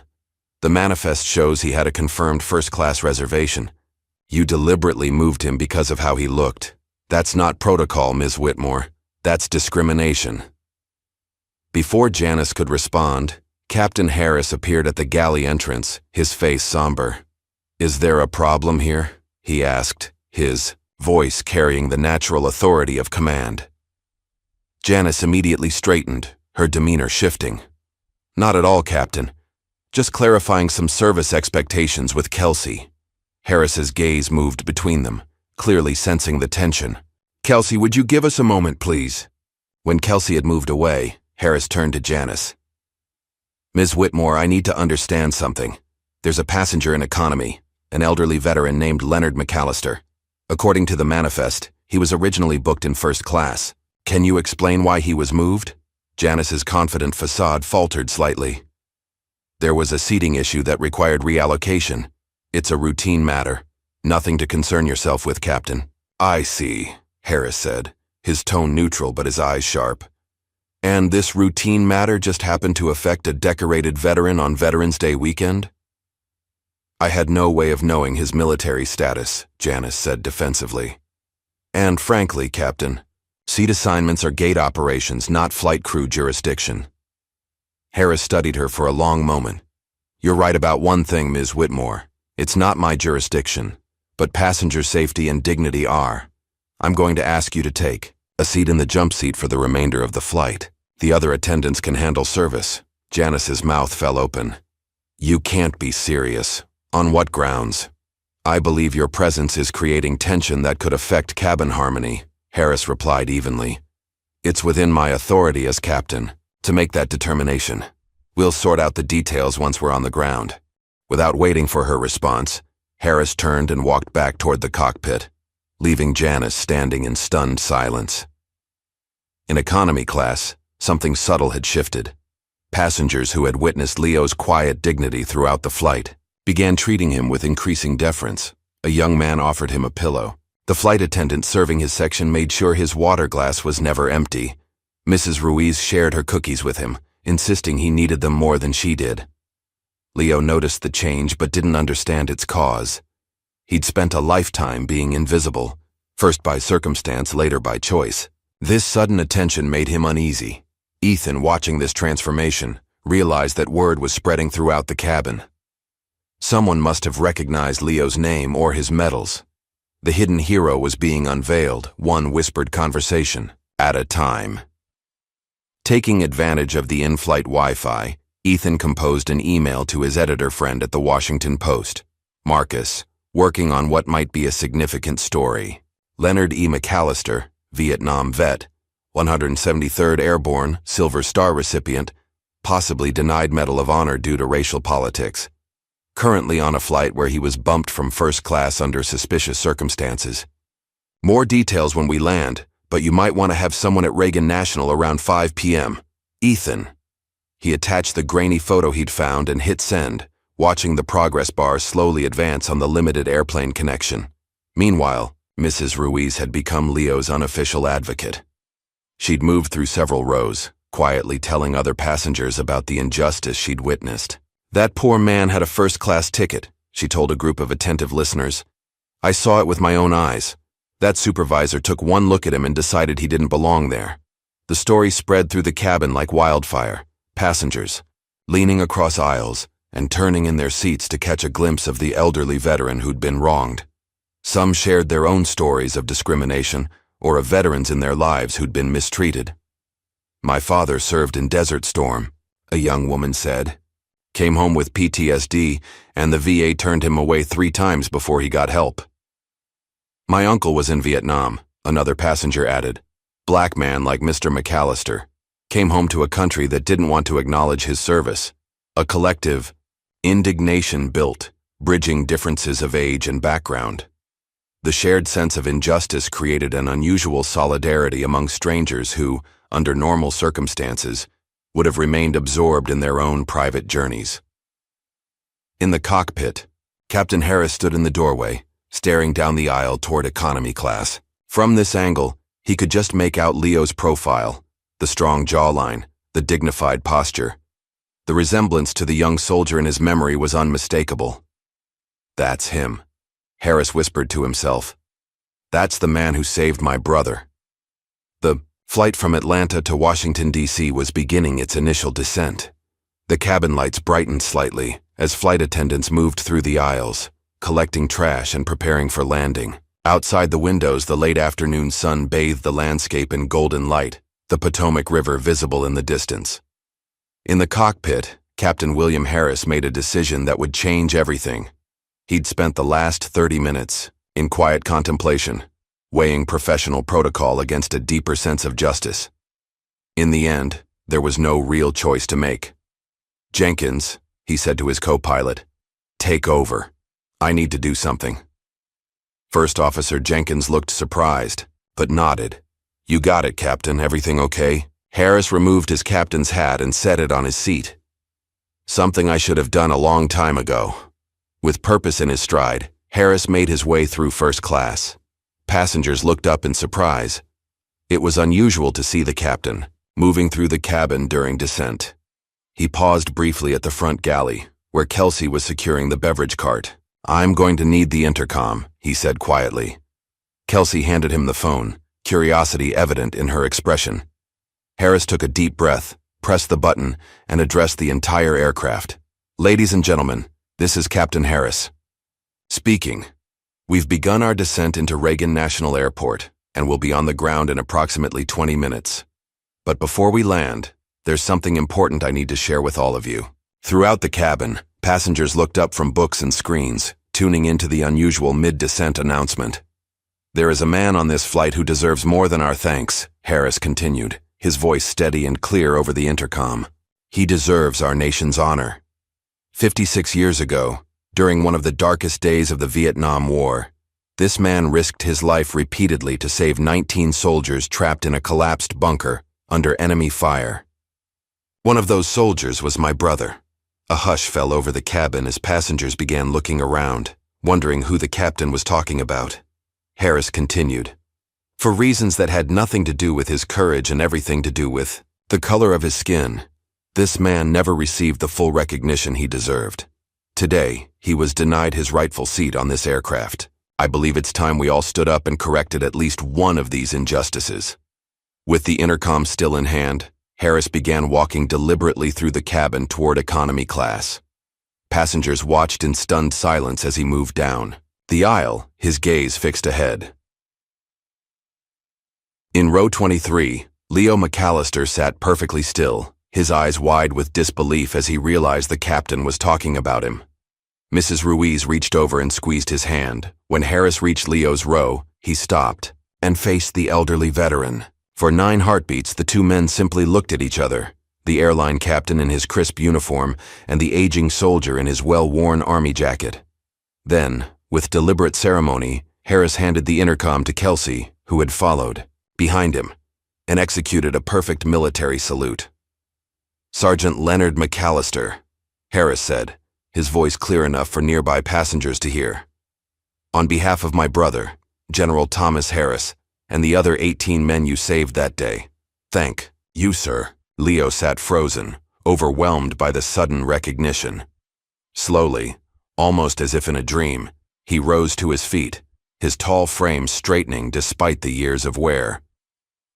The manifest shows he had a confirmed first-class reservation. You deliberately moved him because of how he looked. That's not protocol, Ms. Whitmore. That's discrimination. Before Janice could respond, Captain Harris appeared at the galley entrance, his face somber. Is there a problem here? He asked, his voice carrying the natural authority of command. Janice immediately straightened, her demeanor shifting. Not at all, Captain. Just clarifying some service expectations with Kelsey. Harris's gaze moved between them, clearly sensing the tension. Kelsey, would you give us a moment, please? When Kelsey had moved away, Harris turned to Janice. Ms. Whitmore, I need to understand something. There's a passenger in economy, an elderly veteran named Leonard McAllister. According to the manifest, he was originally booked in first class. Can you explain why he was moved? Janice's confident facade faltered slightly. There was a seating issue that required reallocation. It's a routine matter. Nothing to concern yourself with, Captain. I see, Harris said, his tone neutral but his eyes sharp. And this routine matter just happened to affect a decorated veteran on Veterans Day weekend? I had no way of knowing his military status, Janice said defensively. And frankly, Captain, seat assignments are gate operations, not flight crew jurisdiction. Harris studied her for a long moment. You're right about one thing, Ms. Whitmore. It's not my jurisdiction, but passenger safety and dignity are. I'm going to ask you to take a seat in the jump seat for the remainder of the flight. The other attendants can handle service. Janice's mouth fell open. You can't be serious. On what grounds? I believe your presence is creating tension that could affect cabin harmony, Harris replied evenly. It's within my authority as captain to make that determination. We'll sort out the details once we're on the ground. Without waiting for her response, Harris turned and walked back toward the cockpit, leaving Janice standing in stunned silence. In economy class, something subtle had shifted. Passengers who had witnessed Leo's quiet dignity throughout the flight began treating him with increasing deference. A young man offered him a pillow. The flight attendant serving his section made sure his water glass was never empty. Mrs. Ruiz shared her cookies with him, insisting he needed them more than she did. Leo noticed the change but didn't understand its cause. He'd spent a lifetime being invisible, first by circumstance, later by choice. This sudden attention made him uneasy. Ethan, watching this transformation, realized that word was spreading throughout the cabin. Someone must have recognized Leo's name or his medals. The hidden hero was being unveiled, one whispered conversation at a time. Taking advantage of the in-flight Wi-Fi, Ethan composed an email to his editor friend at the Washington Post, Marcus, working on what might be a significant story. Leonard E. McAllister, Vietnam vet, 173rd Airborne, Silver Star recipient, possibly denied Medal of Honor due to racial politics. Currently on a flight where he was bumped from first class under suspicious circumstances. More details when we land, but you might want to have someone at Reagan National around 5 p.m. Ethan. He attached the grainy photo he'd found and hit send, watching the progress bar slowly advance on the limited airplane connection. Meanwhile, Mrs. Ruiz had become Leo's unofficial advocate. She'd moved through several rows, quietly telling other passengers about the injustice she'd witnessed. That poor man had a first-class ticket, she told a group of attentive listeners. I saw it with my own eyes. That supervisor took one look at him and decided he didn't belong there. The story spread through the cabin like wildfire. Passengers, leaning across aisles and turning in their seats to catch a glimpse of the elderly veteran who'd been wronged. Some shared their own stories of discrimination or of veterans in their lives who'd been mistreated. My father served in Desert Storm, a young woman said. Came home with PTSD, and the VA turned him away 3 times before he got help. My uncle was in Vietnam, another passenger added. Black man like Mr. McAllister. Came home to a country that didn't want to acknowledge his service. A collective indignation built, bridging differences of age and background. The shared sense of injustice created an unusual solidarity among strangers who, under normal circumstances, would have remained absorbed in their own private journeys. In the cockpit, Captain Harris stood in the doorway, staring down the aisle toward economy class. From this angle, he could just make out Leo's profile, the strong jawline, the dignified posture. The resemblance to the young soldier in his memory was unmistakable. "That's him," Harris whispered to himself. "That's the man who saved my brother." The flight from Atlanta to Washington, D.C. was beginning its initial descent. The cabin lights brightened slightly as flight attendants moved through the aisles, collecting trash and preparing for landing. Outside the windows, the late afternoon sun bathed the landscape in golden light, the Potomac River visible in the distance. In the cockpit, Captain William Harris made a decision that would change everything. He'd spent the last 30 minutes in quiet contemplation, weighing professional protocol against a deeper sense of justice. In the end, there was no real choice to make. "Jenkins," he said to his co-pilot, "take over. I need to do something." First Officer Jenkins looked surprised, but nodded. "You got it, Captain. Everything okay?" Harris removed his captain's hat and set it on his seat. "Something I should have done a long time ago." With purpose in his stride, Harris made his way through first class. Passengers looked up in surprise. It was unusual to see the captain moving through the cabin during descent. He paused briefly at the front galley, where Kelsey was securing the beverage cart. "I'm going to need the intercom," he said quietly. Kelsey handed him the phone, curiosity evident in her expression. Harris took a deep breath, pressed the button, and addressed the entire aircraft. "Ladies and gentlemen, this is Captain Harris speaking. We've begun our descent into Reagan National Airport and will be on the ground in approximately 20 minutes. But before we land, there's something important I need to share with all of you." Throughout the cabin, passengers looked up from books and screens, tuning into the unusual mid-descent announcement. "There is a man on this flight who deserves more than our thanks," Harris continued, his voice steady and clear over the intercom. "He deserves our nation's honor. 56 years ago, during one of the darkest days of the Vietnam War, this man risked his life repeatedly to save 19 soldiers trapped in a collapsed bunker under enemy fire. One of those soldiers was my brother." A hush fell over the cabin as passengers began looking around, wondering who the captain was talking about. Harris continued, "For reasons that had nothing to do with his courage and everything to do with the color of his skin, this man never received the full recognition he deserved. Today, he was denied his rightful seat on this aircraft. I believe it's time we all stood up and corrected at least one of these injustices." With the intercom still in hand, Harris began walking deliberately through the cabin toward economy class. Passengers watched in stunned silence as he moved down the aisle, his gaze fixed ahead. In row 23, Leo McAllister sat perfectly still, his eyes wide with disbelief as he realized the captain was talking about him. Mrs. Ruiz reached over and squeezed his hand. When Harris reached Leo's row, he stopped and faced the elderly veteran. For 9 heartbeats, the two men simply looked at each other, the airline captain in his crisp uniform and the aging soldier in his well-worn army jacket. Then, with deliberate ceremony, Harris handed the intercom to Kelsey, who had followed behind him, and executed a perfect military salute. "Sergeant Leonard McAllister," Harris said, his voice clear enough for nearby passengers to hear. "On behalf of my brother, General Thomas Harris, and the other 18 men you saved that day, thank you, sir." Leo sat frozen, overwhelmed by the sudden recognition. Slowly, almost as if in a dream, he rose to his feet, his tall frame straightening despite the years of wear.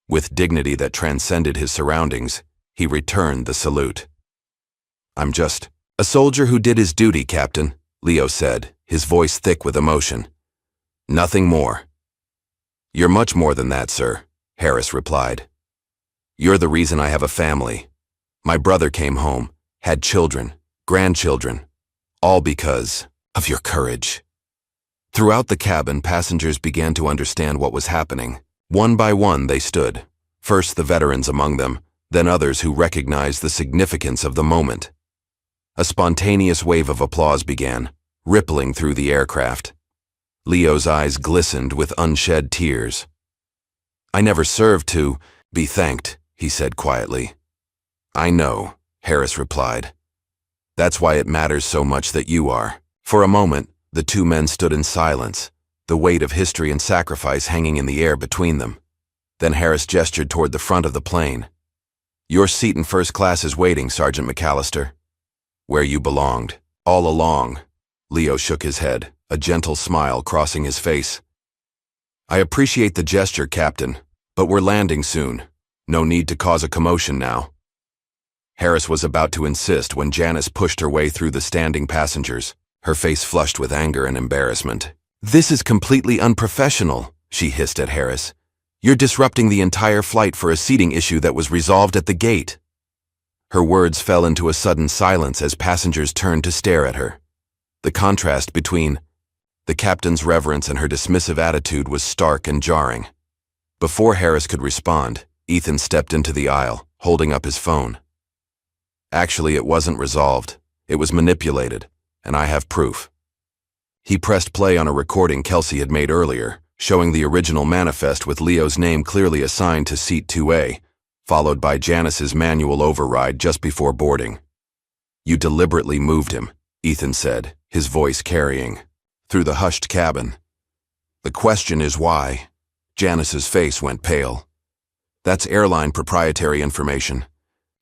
With dignity that transcended his surroundings, he returned the salute. "I'm just a soldier who did his duty, Captain," Leo said, his voice thick with emotion. "Nothing more." "You're much more than that, sir," Harris replied. "You're the reason I have a family. My brother came home, had children, grandchildren, all because of your courage." Throughout the cabin, passengers began to understand what was happening. One by one, they stood, first the veterans among them, then others who recognized the significance of the moment. A spontaneous wave of applause began, rippling through the aircraft. Leo's eyes glistened with unshed tears. "I never served to be thanked," he said quietly. "I know," Harris replied. "That's why it matters so much that you are." For a moment, the two men stood in silence, the weight of history and sacrifice hanging in the air between them. Then Harris gestured toward the front of the plane. "Your seat in first class is waiting, Sergeant McAllister. Where you belonged, all along." Leo shook his head, a gentle smile crossing his face. "I appreciate the gesture, Captain, but we're landing soon. No need to cause a commotion now." Harris was about to insist when Janice pushed her way through the standing passengers, her face flushed with anger and embarrassment. "This is completely unprofessional," she hissed at Harris. "You're disrupting the entire flight for a seating issue that was resolved at the gate." Her words fell into a sudden silence as passengers turned to stare at her. The contrast between the captain's reverence and her dismissive attitude was stark and jarring. Before Harris could respond, Ethan stepped into the aisle, holding up his phone. "Actually, it wasn't resolved. It was manipulated, and I have proof." He pressed play on a recording Kelsey had made earlier, showing the original manifest with Leo's name clearly assigned to seat 2A, followed by Janice's manual override just before boarding. "You deliberately moved him," Ethan said, his voice carrying through the hushed cabin. "The question is why?" Janice's face went pale. "That's airline proprietary information.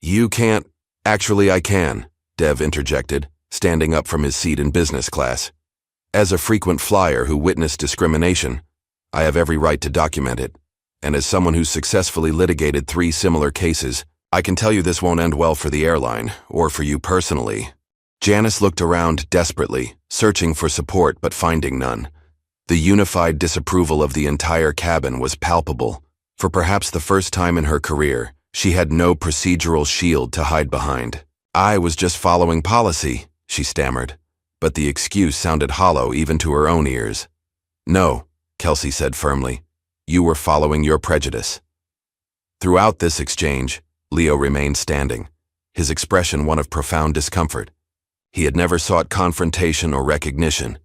You can't—" "Actually, I can," Dev interjected, standing up from his seat in business class. "As a frequent flyer who witnessed discrimination, I have every right to document it. And as someone who's successfully litigated 3 similar cases, I can tell you this won't end well for the airline, or for you personally." Janice looked around desperately, searching for support but finding none. The unified disapproval of the entire cabin was palpable. For perhaps the first time in her career, she had no procedural shield to hide behind. "I was just following policy," she stammered, but the excuse sounded hollow even to her own ears. "No," Kelsey said firmly. "You were following your prejudice." Throughout this exchange, Leo remained standing, his expression one of profound discomfort. He had never sought confrontation or recognition.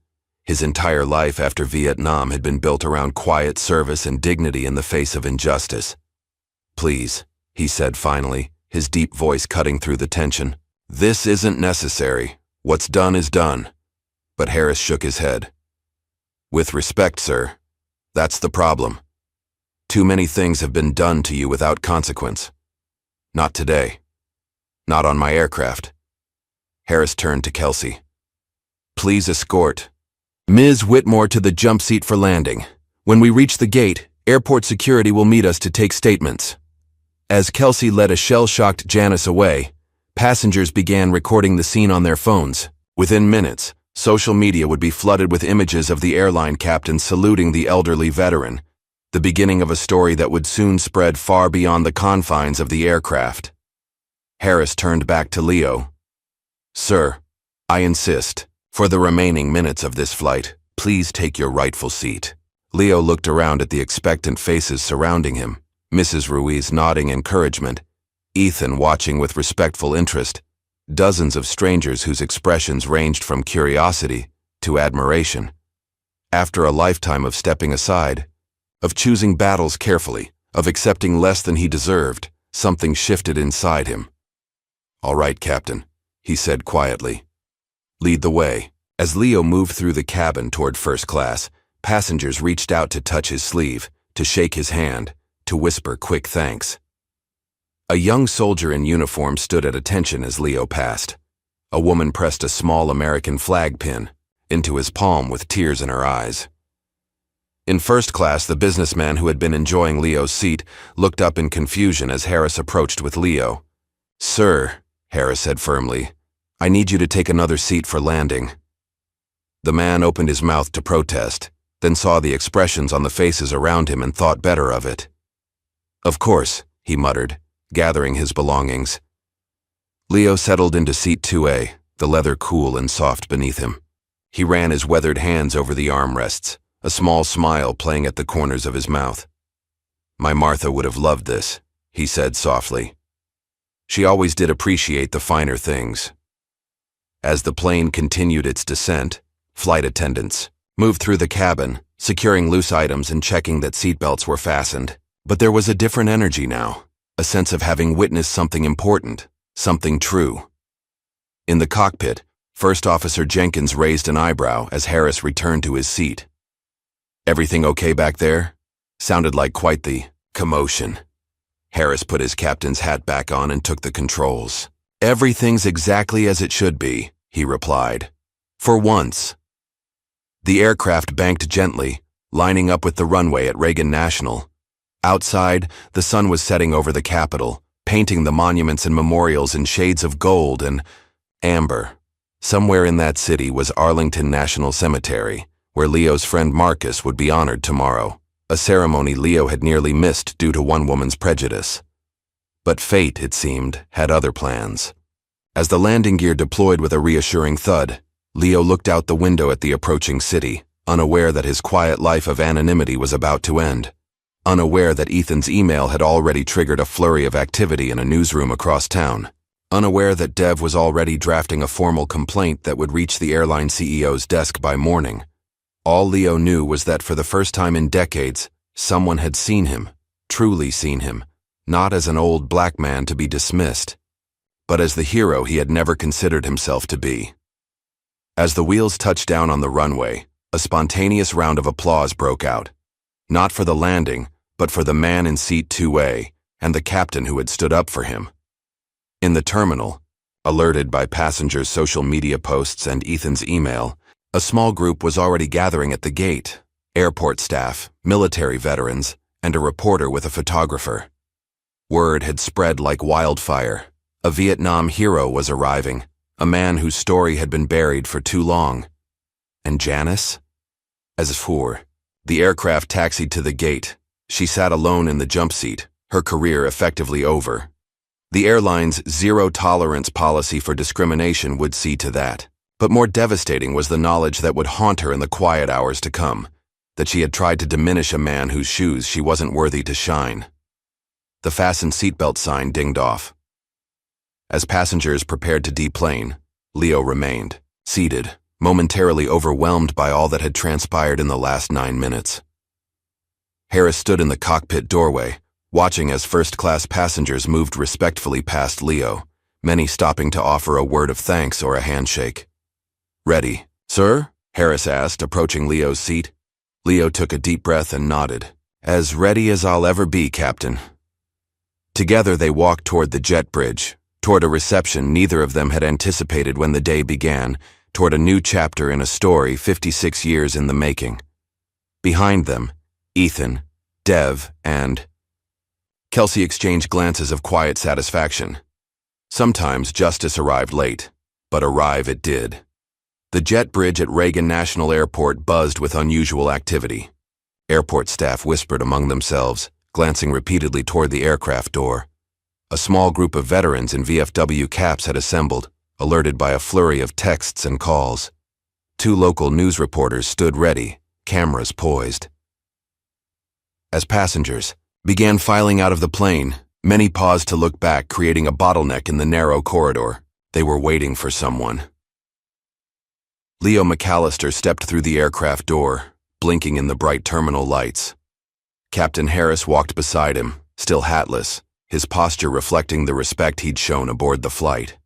His entire life after Vietnam had been built around quiet service and dignity in the face of injustice. "Please," he said finally, his deep voice cutting through the tension. "This isn't necessary. What's done is done." But Harris shook his head. "With respect, sir, that's the problem. Too many things have been done to you without consequence. Not today. Not on my aircraft." Harris turned to Kelsey. "Please escort Ms. Whitmore to the jump seat for landing. When we reach the gate, airport security will meet us to take statements." As Kelsey led a shell-shocked Janice away, passengers began recording the scene on their phones. Within minutes, social media would be flooded with images of the airline captain saluting the elderly veteran, the beginning of a story that would soon spread far beyond the confines of the aircraft. Harris turned back to Leo. "Sir, I insist, for the remaining minutes of this flight, please take your rightful seat." Leo looked around at the expectant faces surrounding him, Mrs. Ruiz nodding encouragement, Ethan watching with respectful interest, dozens of strangers whose expressions ranged from curiosity to admiration. After a lifetime of stepping aside, of choosing battles carefully, of accepting less than he deserved, something shifted inside him. "All right, Captain," he said quietly. "Lead the way." As Leo moved through the cabin toward first class, passengers reached out to touch his sleeve, to shake his hand, to whisper quick thanks. A young soldier in uniform stood at attention as Leo passed. A woman pressed a small American flag pin into his palm with tears in her eyes. In first class, the businessman who had been enjoying Leo's seat looked up in confusion as Harris approached with Leo. "Sir," Harris said firmly, "I need you to take another seat for landing." The man opened his mouth to protest, then saw the expressions on the faces around him and thought better of it. "Of course," he muttered, gathering his belongings. Leo settled into seat 2A, the leather cool and soft beneath him. He ran his weathered hands over the armrests, a small smile playing at the corners of his mouth. "My Martha would have loved this," he said softly. "She always did appreciate the finer things." As the plane continued its descent, flight attendants, moved through the cabin, securing loose items and checking that seatbelts were fastened. But there was a different energy now, a sense of having witnessed something important, something true. In the cockpit, First Officer Jenkins raised an eyebrow as Harris returned to his seat. "Everything okay back there?" Sounded like quite the commotion. Harris put his captain's hat back on and took the controls. "Everything's exactly as it should be," he replied. "For once." The aircraft banked gently, lining up with the runway at Reagan National. Outside, the sun was setting over the Capitol, painting the monuments and memorials in shades of gold and amber. Somewhere in that city was Arlington National Cemetery, where Leo's friend Marcus would be honored tomorrow, a ceremony Leo had nearly missed due to one woman's prejudice. But fate, it seemed, had other plans. As the landing gear deployed with a reassuring thud, Leo looked out the window at the approaching city, unaware that his quiet life of anonymity was about to end. Unaware that Ethan's email had already triggered a flurry of activity in a newsroom across town. Unaware that Dev was already drafting a formal complaint that would reach the airline CEO's desk by morning. All Leo knew was that for the first time in decades, someone had seen him, truly seen him, not as an old black man to be dismissed, but as the hero he had never considered himself to be. As the wheels touched down on the runway, a spontaneous round of applause broke out. Not for the landing, but for the man in seat 2A and the captain who had stood up for him. In the terminal, alerted by passengers' social media posts and Ethan's email, a small group was already gathering at the gate: airport staff, military veterans, and a reporter with a photographer. Word had spread like wildfire. A Vietnam hero was arriving, a man whose story had been buried for too long. And Janice? As for, the aircraft taxied to the gate. She sat alone in the jump seat, her career effectively over. The airline's zero-tolerance policy for discrimination would see to that. But more devastating was the knowledge that would haunt her in the quiet hours to come, that she had tried to diminish a man whose shoes she wasn't worthy to shine. The fastened seatbelt sign dinged off. As passengers prepared to deplane, Leo remained, seated, momentarily overwhelmed by all that had transpired in the last 9 minutes. Harris stood in the cockpit doorway, watching as first-class passengers moved respectfully past Leo, many stopping to offer a word of thanks or a handshake. "Ready, sir?" Harris asked, approaching Leo's seat. Leo took a deep breath and nodded. "As ready as I'll ever be, Captain." Together they walked toward the jet bridge, toward a reception neither of them had anticipated when the day began, toward a new chapter in a story 56 years in the making. Behind them, Ethan, Dev, and Kelsey exchanged glances of quiet satisfaction. Sometimes justice arrived late, but arrive it did. The jet bridge at Reagan National Airport buzzed with unusual activity. Airport staff whispered among themselves, glancing repeatedly toward the aircraft door. A small group of veterans in VFW caps had assembled, alerted by a flurry of texts and calls. 2 local news reporters stood ready, cameras poised. As passengers began filing out of the plane, many paused to look back, creating a bottleneck in the narrow corridor. They were waiting for someone. Leo McAllister stepped through the aircraft door, blinking in the bright terminal lights. Captain Harris walked beside him, still hatless, his posture reflecting the respect he'd shown aboard the flight.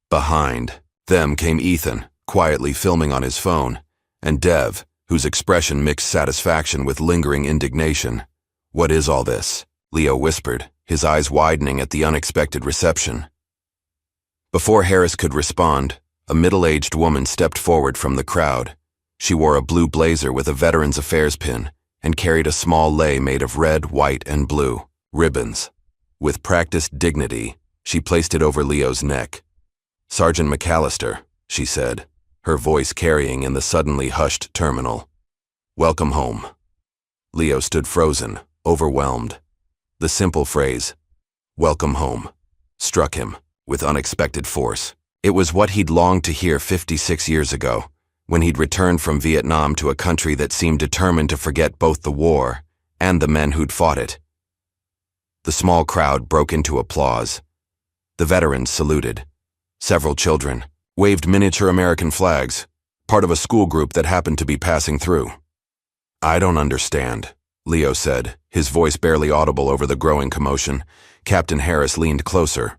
Behind them came Ethan, quietly filming on his phone, and Dev, whose expression mixed satisfaction with lingering indignation. "What is all this?" Leo whispered, his eyes widening at the unexpected reception. Before Harris could respond, a middle-aged woman stepped forward from the crowd. She wore a blue blazer with a Veterans Affairs pin and carried a small lei made of red, white, and blue ribbons. With practiced dignity, she placed it over Leo's neck. "Sergeant McAllister," she said, her voice carrying in the suddenly hushed terminal. "Welcome home." Leo stood frozen, overwhelmed. The simple phrase, "welcome home," struck him with unexpected force. It was what he'd longed to hear 56 years ago, when he'd returned from Vietnam to a country that seemed determined to forget both the war and the men who'd fought it. The small crowd broke into applause. The veterans saluted. Several children waved miniature American flags. part of a school group that happened to be passing through. I don't understand, Leo said, his voice barely audible over the growing commotion. Captain Harris leaned closer.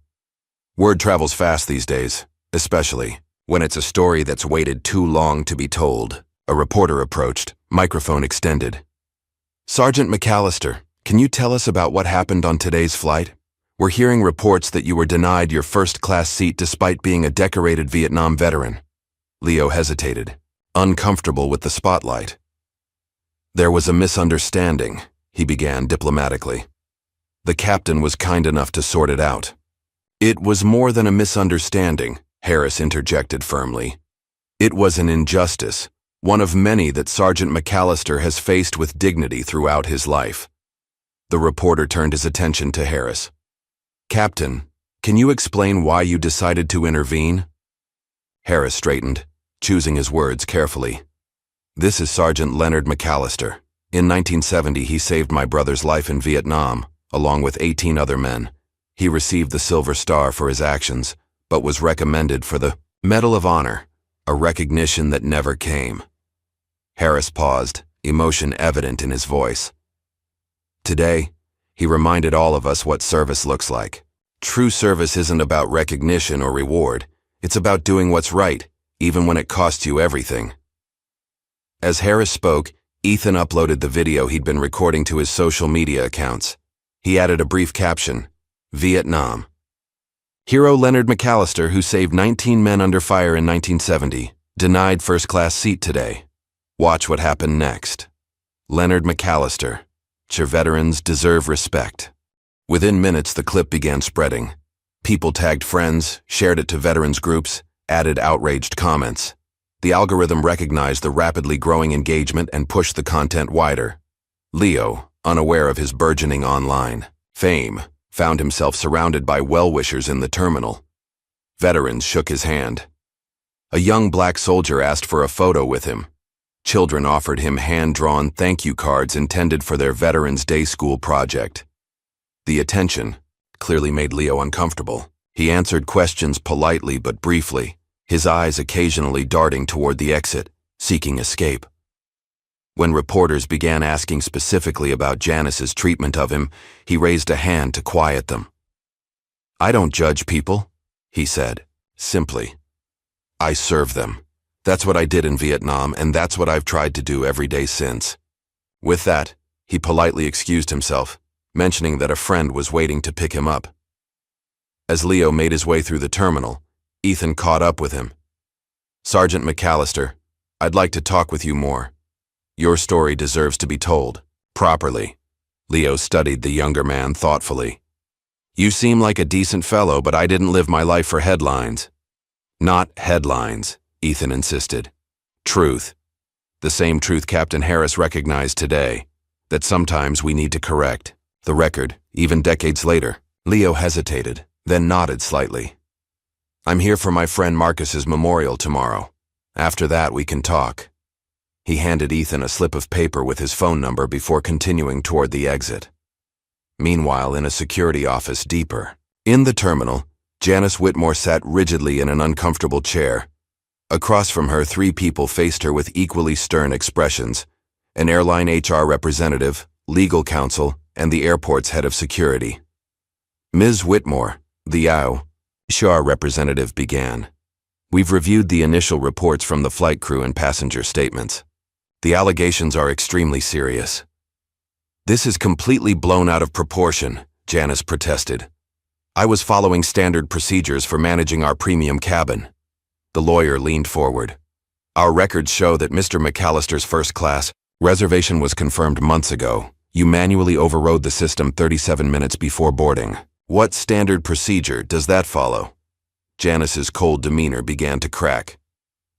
Word travels fast these days, especially when it's a story that's waited too long to be told. A reporter approached, microphone extended. Sergeant McAllister, can you tell us about what happened on today's flight? We're hearing reports that you were denied your first-class seat despite being a decorated Vietnam veteran. Leo hesitated, uncomfortable with the spotlight. There was a misunderstanding, he began diplomatically. The captain was kind enough to sort it out. It was more than a misunderstanding, Harris interjected firmly. It was an injustice, one of many that Sergeant McAllister has faced with dignity throughout his life. The reporter turned his attention to Harris. Captain, can you explain why you decided to intervene? Harris straightened, choosing his words carefully. This is Sergeant Leonard McAllister. In 1970, he saved my brother's life in Vietnam, along with 18 other men. He received the Silver Star for his actions, but was recommended for the Medal of Honor, a recognition that never came. Harris paused, emotion evident in his voice. Today, he reminded all of us what service looks like. True service isn't about recognition or reward. It's about doing what's right, even when it costs you everything. As Harris spoke, Ethan uploaded the video he'd been recording to his social media accounts. He added a brief caption, Vietnam. Hero Leonard McAllister, who saved 19 men under fire in 1970, denied first-class seat today. Watch what happened next. Leonard McAllister. Your veterans deserve respect. Within minutes, the clip began spreading. People tagged friends, shared it to veterans groups, added outraged comments. The algorithm recognized the rapidly growing engagement and pushed the content wider. Leo, unaware of his burgeoning online fame, found himself surrounded by well-wishers in the terminal. Veterans shook his hand. A young black soldier asked for a photo with him. Children offered him hand-drawn thank you cards intended for their Veterans Day School project. The attention clearly made Leo uncomfortable. He answered questions politely but briefly, his eyes occasionally darting toward the exit, seeking escape. When reporters began asking specifically about Janice's treatment of him, he raised a hand to quiet them. I don't judge people, he said, simply. I serve them. That's what I did in Vietnam, and that's what I've tried to do every day since. With that, he politely excused himself, mentioning that a friend was waiting to pick him up. As Leo made his way through the terminal, Ethan caught up with him. Sergeant McAllister, I'd like to talk with you more. Your story deserves to be told, properly. Leo studied the younger man thoughtfully. You seem like a decent fellow, but I didn't live my life for headlines. Not headlines, Ethan insisted. Truth. The same truth Captain Harris recognized today, that sometimes we need to correct the record, even decades later. Leo hesitated, then nodded slightly. I'm here for my friend Marcus's memorial tomorrow. After that, we can talk. He handed Ethan a slip of paper with his phone number before continuing toward the exit. Meanwhile, in a security office deeper in the terminal, Janice Whitmore sat rigidly in an uncomfortable chair. Across from her, 3 people faced her with equally stern expressions: an airline HR representative, legal counsel, and the airport's head of security. Ms. Whitmore, the HR representative began. We've reviewed the initial reports from the flight crew and passenger statements. The allegations are extremely serious. This is completely blown out of proportion, Janice protested. I was following standard procedures for managing our premium cabin. The lawyer leaned forward. Our records show that Mr. McAllister's first-class reservation was confirmed months ago. You manually overrode the system 37 minutes before boarding. What standard procedure does that follow? Janice's cold demeanor began to crack.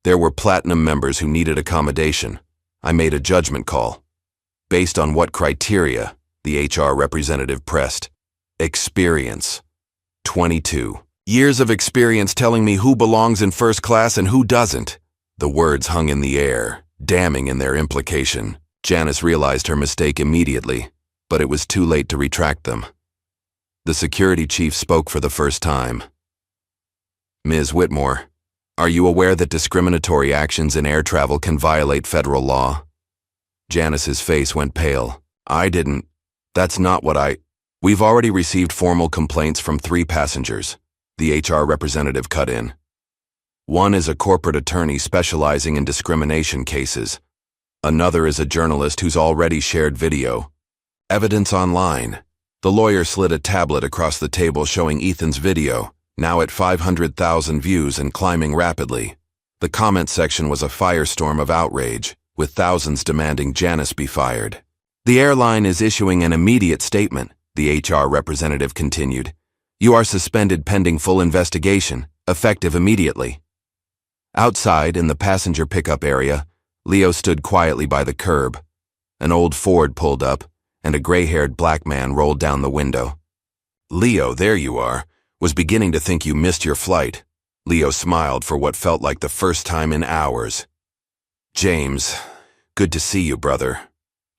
There were platinum members who needed accommodation. I made a judgment call. Based on what criteria? The HR representative pressed. Experience. 22. Years of experience telling me who belongs in first class and who doesn't. The words hung in the air, damning in their implication. Janice realized her mistake immediately, but it was too late to retract them. The security chief spoke for the first time. Ms. Whitmore, Are you aware that discriminatory actions in air travel can violate federal law? Janice's face went pale. I didn't. That's not what I... We've already received formal complaints from 3 passengers. The HR representative cut in. One is a corporate attorney specializing in discrimination cases. Another is a journalist who's already shared video. Evidence online. The lawyer slid a tablet across the table showing Ethan's video, now at 500,000 views and climbing rapidly. The comment section was a firestorm of outrage, with thousands demanding Janice be fired. The airline is issuing an immediate statement, the HR representative continued. You are suspended pending full investigation, effective immediately. Outside, in the passenger pickup area, Leo stood quietly by the curb. An old Ford pulled up, and a gray-haired black man rolled down the window. Leo, there you are. Was beginning to think you missed your flight. Leo smiled for what felt like the first time in hours. James, good to see you, brother.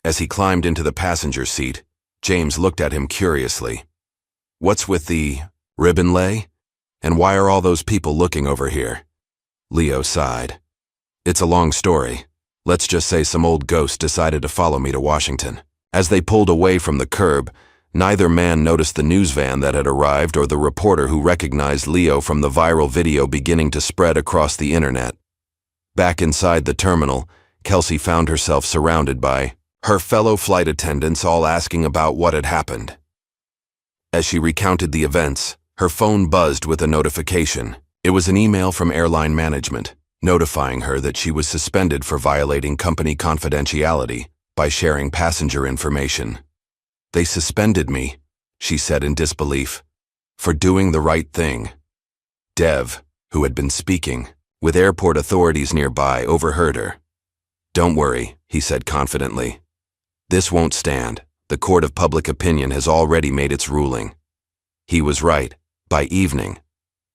As he climbed into the passenger seat, James looked at him curiously. What's with the ribbon lay? And why are all those people looking over here? Leo sighed. It's a long story. Let's just say some old ghost decided to follow me to Washington. As they pulled away from the curb, neither man noticed the news van that had arrived or the reporter who recognized Leo from the viral video beginning to spread across the internet. Back inside the terminal, Kelsey found herself surrounded by her fellow flight attendants, all asking about what had happened. As she recounted the events, her phone buzzed with a notification. It was an email from airline management, notifying her that she was suspended for violating company confidentiality by sharing passenger information. They suspended me, she said in disbelief, for doing the right thing. Dev, who had been speaking, with airport authorities nearby, overheard her. Don't worry, he said confidently. This won't stand. The court of public opinion has already made its ruling. He was right, by evening.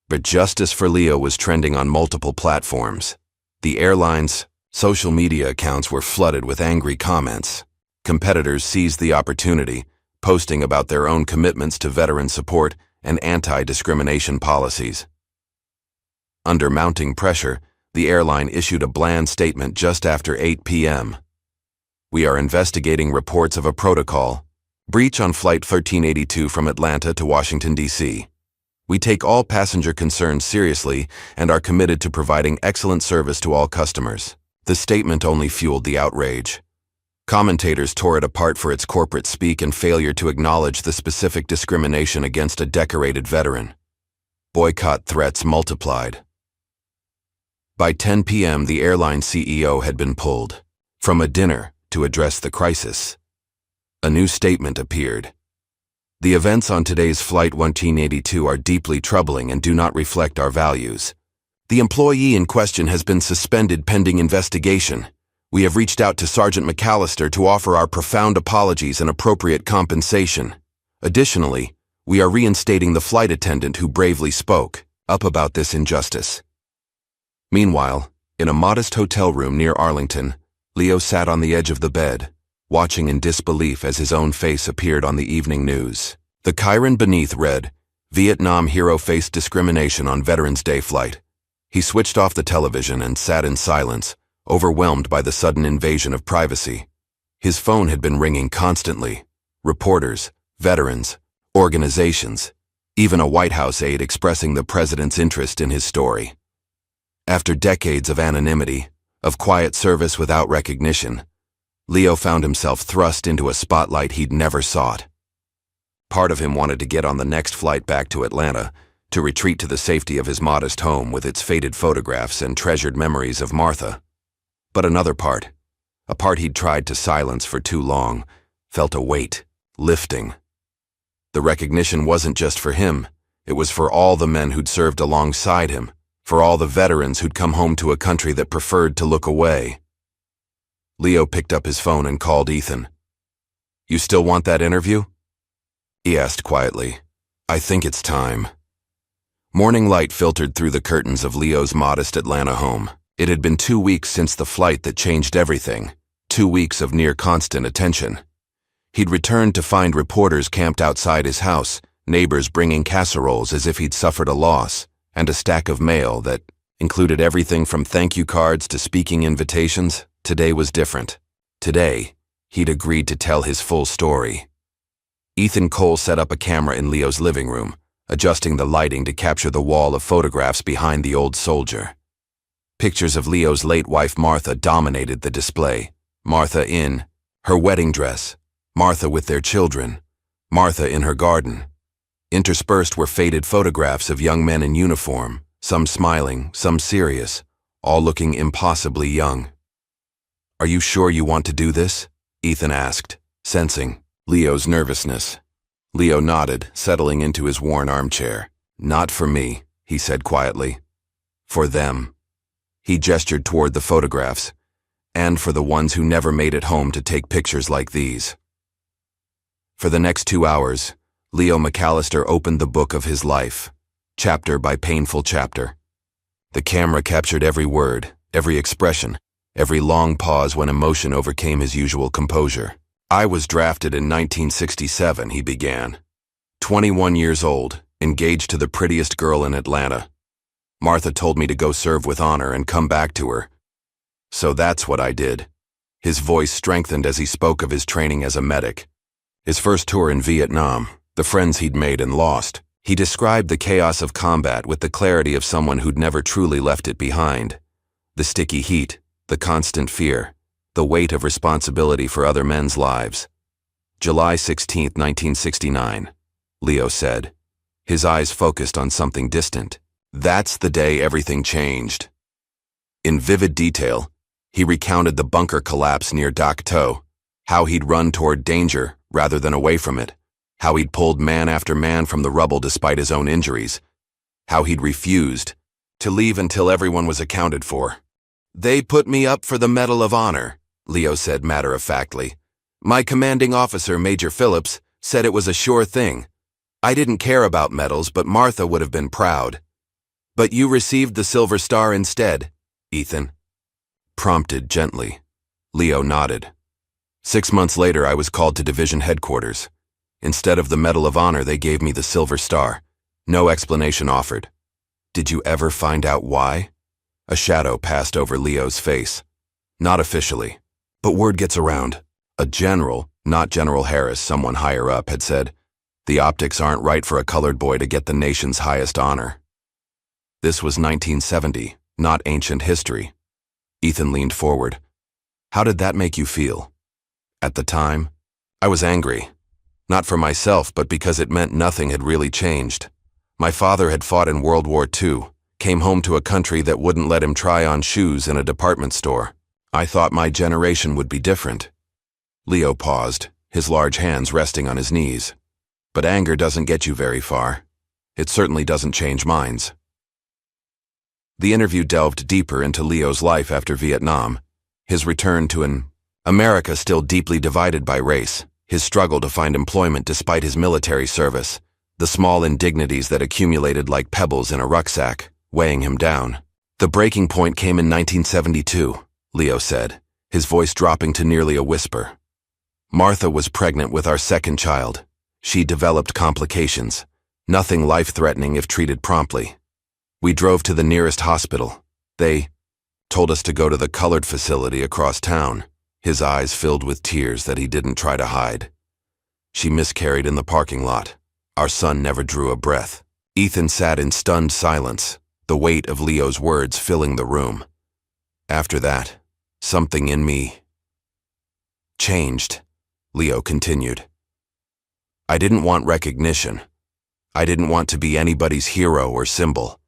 But justice for Leo was trending on multiple platforms. The airline's social media accounts were flooded with angry comments. Competitors seized the opportunity, posting about their own commitments to veteran support and anti-discrimination policies. Under mounting pressure, the airline issued a bland statement just after 8 p.m. We are investigating reports of a protocol breach on Flight 1382 from Atlanta to Washington, D.C. We take all passenger concerns seriously and are committed to providing excellent service to all customers. The statement only fueled the outrage. Commentators tore it apart for its corporate speak and failure to acknowledge the specific discrimination against a decorated veteran. Boycott threats multiplied. By 10 p.m., the airline CEO had been pulled from a dinner to address the crisis. A new statement appeared. The events on today's Flight 1382 are deeply troubling and do not reflect our values. The employee in question has been suspended pending investigation. We have reached out to Sergeant McAllister to offer our profound apologies and appropriate compensation. Additionally, we are reinstating the flight attendant who bravely spoke up about this injustice. Meanwhile, in a modest hotel room near Arlington, Leo sat on the edge of the bed, watching in disbelief as his own face appeared on the evening news. The chyron beneath read, Vietnam hero faced discrimination on Veterans Day flight. He switched off the television and sat in silence, overwhelmed by the sudden invasion of privacy. His phone had been ringing constantly. Reporters, veterans, organizations, even a White House aide expressing the president's interest in his story. After decades of anonymity, of quiet service without recognition, Leo found himself thrust into a spotlight he'd never sought. Part of him wanted to get on the next flight back to Atlanta, to retreat to the safety of his modest home with its faded photographs and treasured memories of Martha. But another part, a part he'd tried to silence for too long, felt a weight, lifting. The recognition wasn't just for him, it was for all the men who'd served alongside him, for all the veterans who'd come home to a country that preferred to look away. Leo picked up his phone and called Ethan. You still want that interview? He asked quietly. I think it's time. Morning light filtered through the curtains of Leo's modest Atlanta home. It had been 2 weeks since the flight that changed everything, 2 weeks of near constant attention. He'd returned to find reporters camped outside his house, neighbors bringing casseroles as if he'd suffered a loss, and a stack of mail that Included everything from thank you cards to speaking invitations. Today was different. Today, he'd agreed to tell his full story. Ethan Cole set up a camera in Leo's living room, adjusting the lighting to capture the wall of photographs behind the old soldier. Pictures of Leo's late wife Martha dominated the display. Martha in her wedding dress, Martha with their children, Martha in her garden. Interspersed were faded photographs of young men in uniform, some smiling, some serious, all looking impossibly young. "Are you sure you want to do this?" Ethan asked, sensing Leo's nervousness. Leo nodded, settling into his worn armchair. "Not for me," he said quietly. "For them." He gestured toward the photographs, and for the ones who never made it home to take pictures like these. For the next 2 hours, Leo McAllister opened the book of his life, chapter by painful chapter. The camera captured every word, every expression, every long pause when emotion overcame his usual composure. "I was drafted in 1967, he began. 21 years old, engaged to the prettiest girl in Atlanta. Martha told me to go serve with honor and come back to her. So that's what I did." His voice strengthened as he spoke of his training as a medic. His first tour in Vietnam, the friends he'd made and lost. He described the chaos of combat with the clarity of someone who'd never truly left it behind. The sticky heat, the constant fear, the weight of responsibility for other men's lives. "July 16, 1969, Leo said, his eyes focused on something distant. "That's the day everything changed." In vivid detail, he recounted the bunker collapse near Dak To, how he'd run toward danger rather than away from it, how he'd pulled man after man from the rubble despite his own injuries, how he'd refused to leave until everyone was accounted for. "They put me up for the Medal of Honor," Leo said matter-of-factly. "My commanding officer, Major Phillips, said it was a sure thing. I didn't care about medals, but Martha would have been proud." "But you received the Silver Star instead," Ethan prompted gently. Leo nodded. 6 months later, I was called to division headquarters. Instead of the Medal of Honor, they gave me the Silver Star. No explanation offered. "Did you ever find out why?" A shadow passed over Leo's face. "Not officially. But word gets around. A general, not General Harris, someone higher up, had said, the optics aren't right for a colored boy to get the nation's highest honor." This was 1970, not ancient history. Ethan leaned forward. "How did that make you feel?" "At the time, I was angry. Not for myself, but because it meant nothing had really changed. My father had fought in World War II, came home to a country that wouldn't let him try on shoes in a department store. I thought my generation would be different." Leo paused, his large hands resting on his knees. "But anger doesn't get you very far. It certainly doesn't change minds." The interview delved deeper into Leo's life after Vietnam, his return to an America still deeply divided by race, his struggle to find employment despite his military service, the small indignities that accumulated like pebbles in a rucksack, weighing him down. "The breaking point came in 1972, Leo said, his voice dropping to nearly a whisper. "Martha was pregnant with our second child. She developed complications, nothing life-threatening if treated promptly. We drove to the nearest hospital. They told us to go to the colored facility across town." His eyes filled with tears that he didn't try to hide. "She miscarried in the parking lot. Our son never drew a breath." Ethan sat in stunned silence, the weight of Leo's words filling the room. "After that, something in me changed," Leo continued. "I didn't want recognition. I didn't want to be anybody's hero or symbol.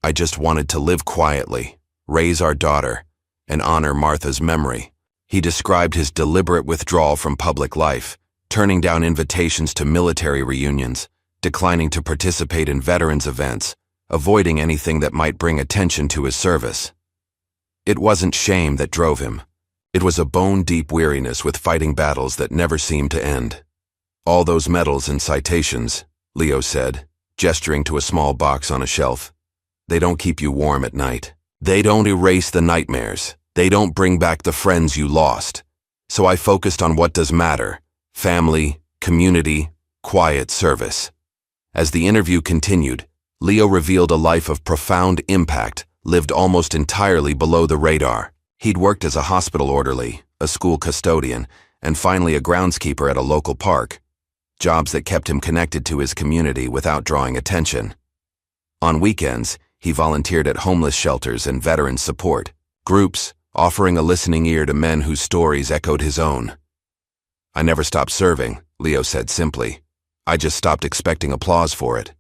I just wanted to live quietly, raise our daughter, and honor Martha's memory." He described his deliberate withdrawal from public life, turning down invitations to military reunions, declining to participate in veterans events, avoiding anything that might bring attention to his service. It wasn't shame that drove him. It was a bone-deep weariness with fighting battles that never seemed to end. "All those medals and citations," Leo said, gesturing to a small box on a shelf, "they don't keep you warm at night. They don't erase the nightmares. They don't bring back the friends you lost. So I focused on what does matter: family, community, quiet service." As the interview continued, Leo revealed a life of profound impact, lived almost entirely below the radar. He'd worked as a hospital orderly, a school custodian, and finally a groundskeeper at a local park, jobs that kept him connected to his community without drawing attention. On weekends, he volunteered at homeless shelters and veteran support groups, offering a listening ear to men whose stories echoed his own. "I never stopped serving," Leo said simply. "I just stopped expecting applause for it."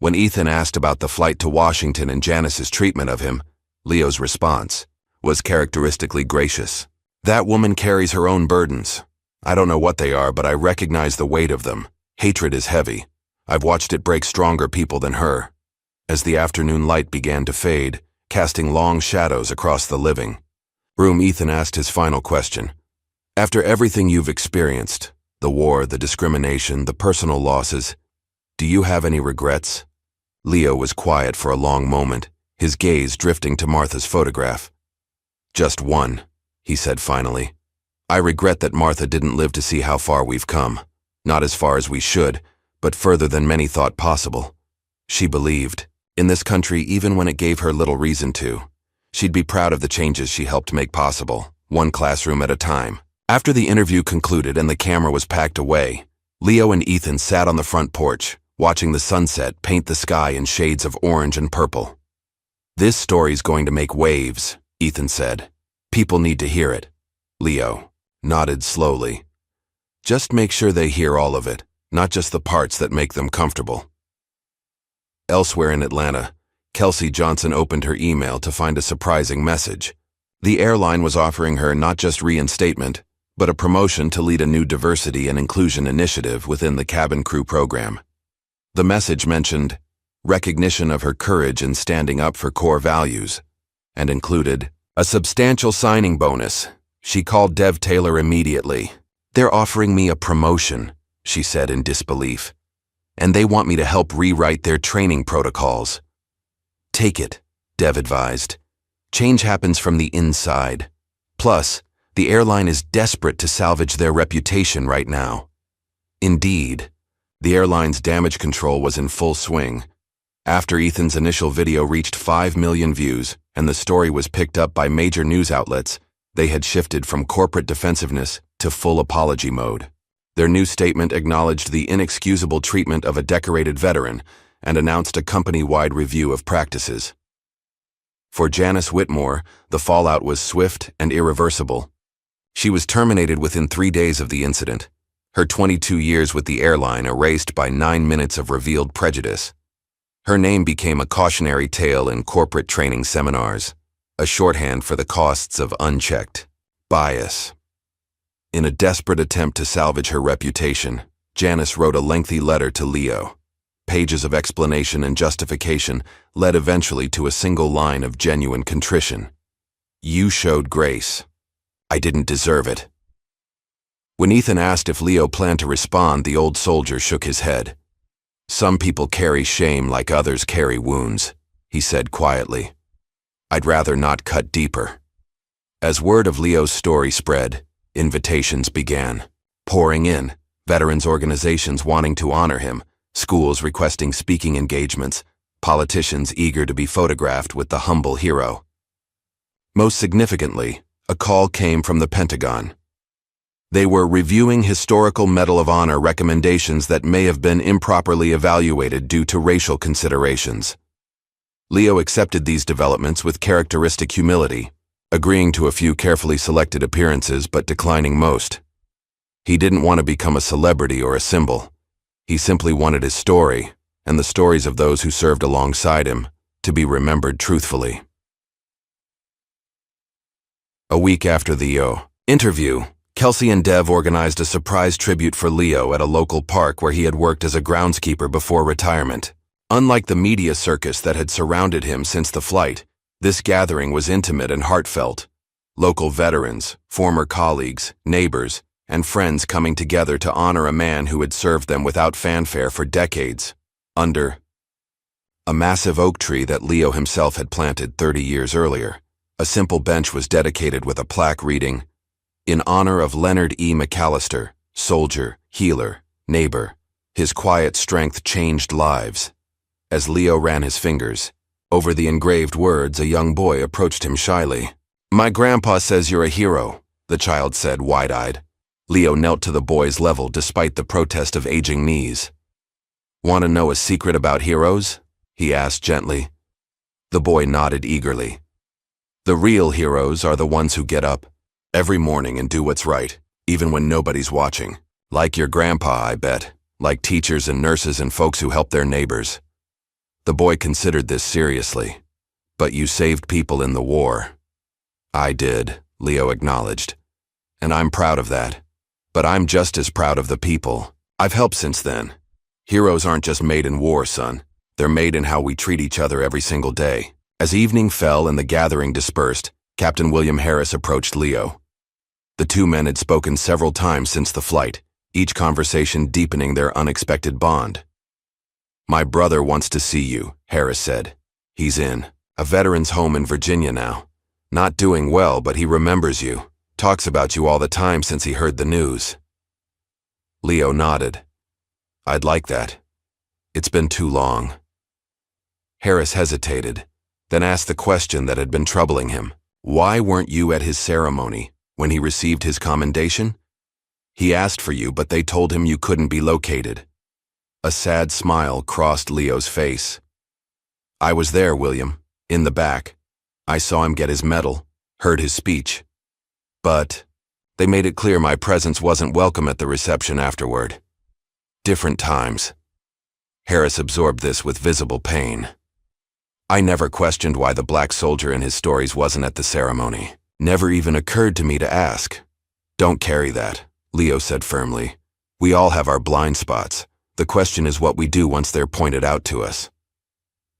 When Ethan asked about the flight to Washington and Janice's treatment of him, Leo's response was characteristically gracious. "That woman carries her own burdens. I don't know what they are, but I recognize the weight of them. Hatred is heavy. I've watched it break stronger people than her." As the afternoon light began to fade, casting long shadows across the living room, Ethan asked his final question. "After everything you've experienced, the war, the discrimination, the personal losses, do you have any regrets?" Leo was quiet for a long moment, his gaze drifting to Martha's photograph. "Just one," he said finally. "I regret that Martha didn't live to see how far we've come. Not as far as we should, but further than many thought possible. She believed in this country even when it gave her little reason to. She'd be proud of the changes she helped make possible, one classroom at a time." After the interview concluded and the camera was packed away, Leo and Ethan sat on the front porch, watching the sunset paint the sky in shades of orange and purple. "This story's going to make waves," Ethan said. "People need to hear it." Leo nodded slowly. "Just make sure they hear all of it, not just the parts that make them comfortable." Elsewhere in Atlanta, Kelsey Johnson opened her email to find a surprising message. The airline was offering her not just reinstatement, but a promotion to lead a new diversity and inclusion initiative within the cabin crew program. The message mentioned recognition of her courage in standing up for core values, and included a substantial signing bonus. She called Dev Taylor immediately. "They're offering me a promotion," she said in disbelief. "And they want me to help rewrite their training protocols." "Take it," Dev advised. "Change happens from the inside. Plus, the airline is desperate to salvage their reputation right now." Indeed, the airline's damage control was in full swing. After Ethan's initial video reached 5 million views and the story was picked up by major news outlets, they had shifted from corporate defensiveness to full apology mode. Their new statement acknowledged the inexcusable treatment of a decorated veteran and announced a company-wide review of practices. For Janice Whitmore, the fallout was swift and irreversible. She was terminated within 3 days of the incident, her 22 years with the airline erased by 9 minutes of revealed prejudice. Her name became a cautionary tale in corporate training seminars, a shorthand for the costs of unchecked bias. In a desperate attempt to salvage her reputation, Janice wrote a lengthy letter to Leo. Pages of explanation and justification led eventually to a single line of genuine contrition. "You showed grace. I didn't deserve it." When Ethan asked if Leo planned to respond, the old soldier shook his head. "Some people carry shame like others carry wounds," he said quietly. "I'd rather not cut deeper." As word of Leo's story spread, invitations began pouring in, veterans organizations wanting to honor him, schools requesting speaking engagements, politicians eager to be photographed with the humble hero. Most significantly, a call came from the Pentagon. They were reviewing historical Medal of Honor recommendations that may have been improperly evaluated due to racial considerations. Leo accepted these developments with characteristic humility, agreeing to a few carefully selected appearances but declining most. He didn't want to become a celebrity or a symbol. He simply wanted his story, and the stories of those who served alongside him, to be remembered truthfully. A week after the interview, Kelsey and Dev organized a surprise tribute for Leo at a local park where he had worked as a groundskeeper before retirement. Unlike the media circus that had surrounded him since the flight, this gathering was intimate and heartfelt. Local veterans, former colleagues, neighbors, and friends coming together to honor a man who had served them without fanfare for decades, under a massive oak tree that Leo himself had planted 30 years earlier. A simple bench was dedicated with a plaque reading, "In honor of Leonard E. McAllister, soldier, healer, neighbor. His quiet strength changed lives." As Leo ran his fingers Over the engraved words, a young boy approached him shyly. "My grandpa says you're a hero," the child said, wide-eyed. Leo knelt to the boy's level despite the protest of aging knees. "Want to know a secret about heroes?" he asked gently. The boy nodded eagerly. "The real heroes are the ones who get up every morning and do what's right, even when nobody's watching. Like your grandpa, I bet. Like teachers and nurses and folks who help their neighbors." The boy considered this seriously. "But you saved people in the war." "I did," Leo acknowledged. "And I'm proud of that. But I'm just as proud of the people I've helped since then. Heroes aren't just made in war, son. They're made in how we treat each other every single day." As evening fell and the gathering dispersed, Captain William Harris approached Leo. The two men had spoken several times since the flight, each conversation deepening their unexpected bond. "My brother wants to see you," Harris said. "He's in a veteran's home in Virginia now. Not doing well, but he remembers you. Talks about you all the time since he heard the news." Leo nodded. "I'd like that. It's been too long." Harris hesitated, then asked the question that had been troubling him. "Why weren't you at his ceremony when he received his commendation?" "He asked for you, but they told him you couldn't be located." A sad smile crossed Leo's face. "I was there, William, in the back. I saw him get his medal, heard his speech. But they made it clear my presence wasn't welcome at the reception afterward. Different times." Harris absorbed this with visible pain. "I never questioned why the black soldier in his stories wasn't at the ceremony. Never even occurred to me to ask." "Don't carry that," Leo said firmly. "We all have our blind spots. The question is what we do once they're pointed out to us."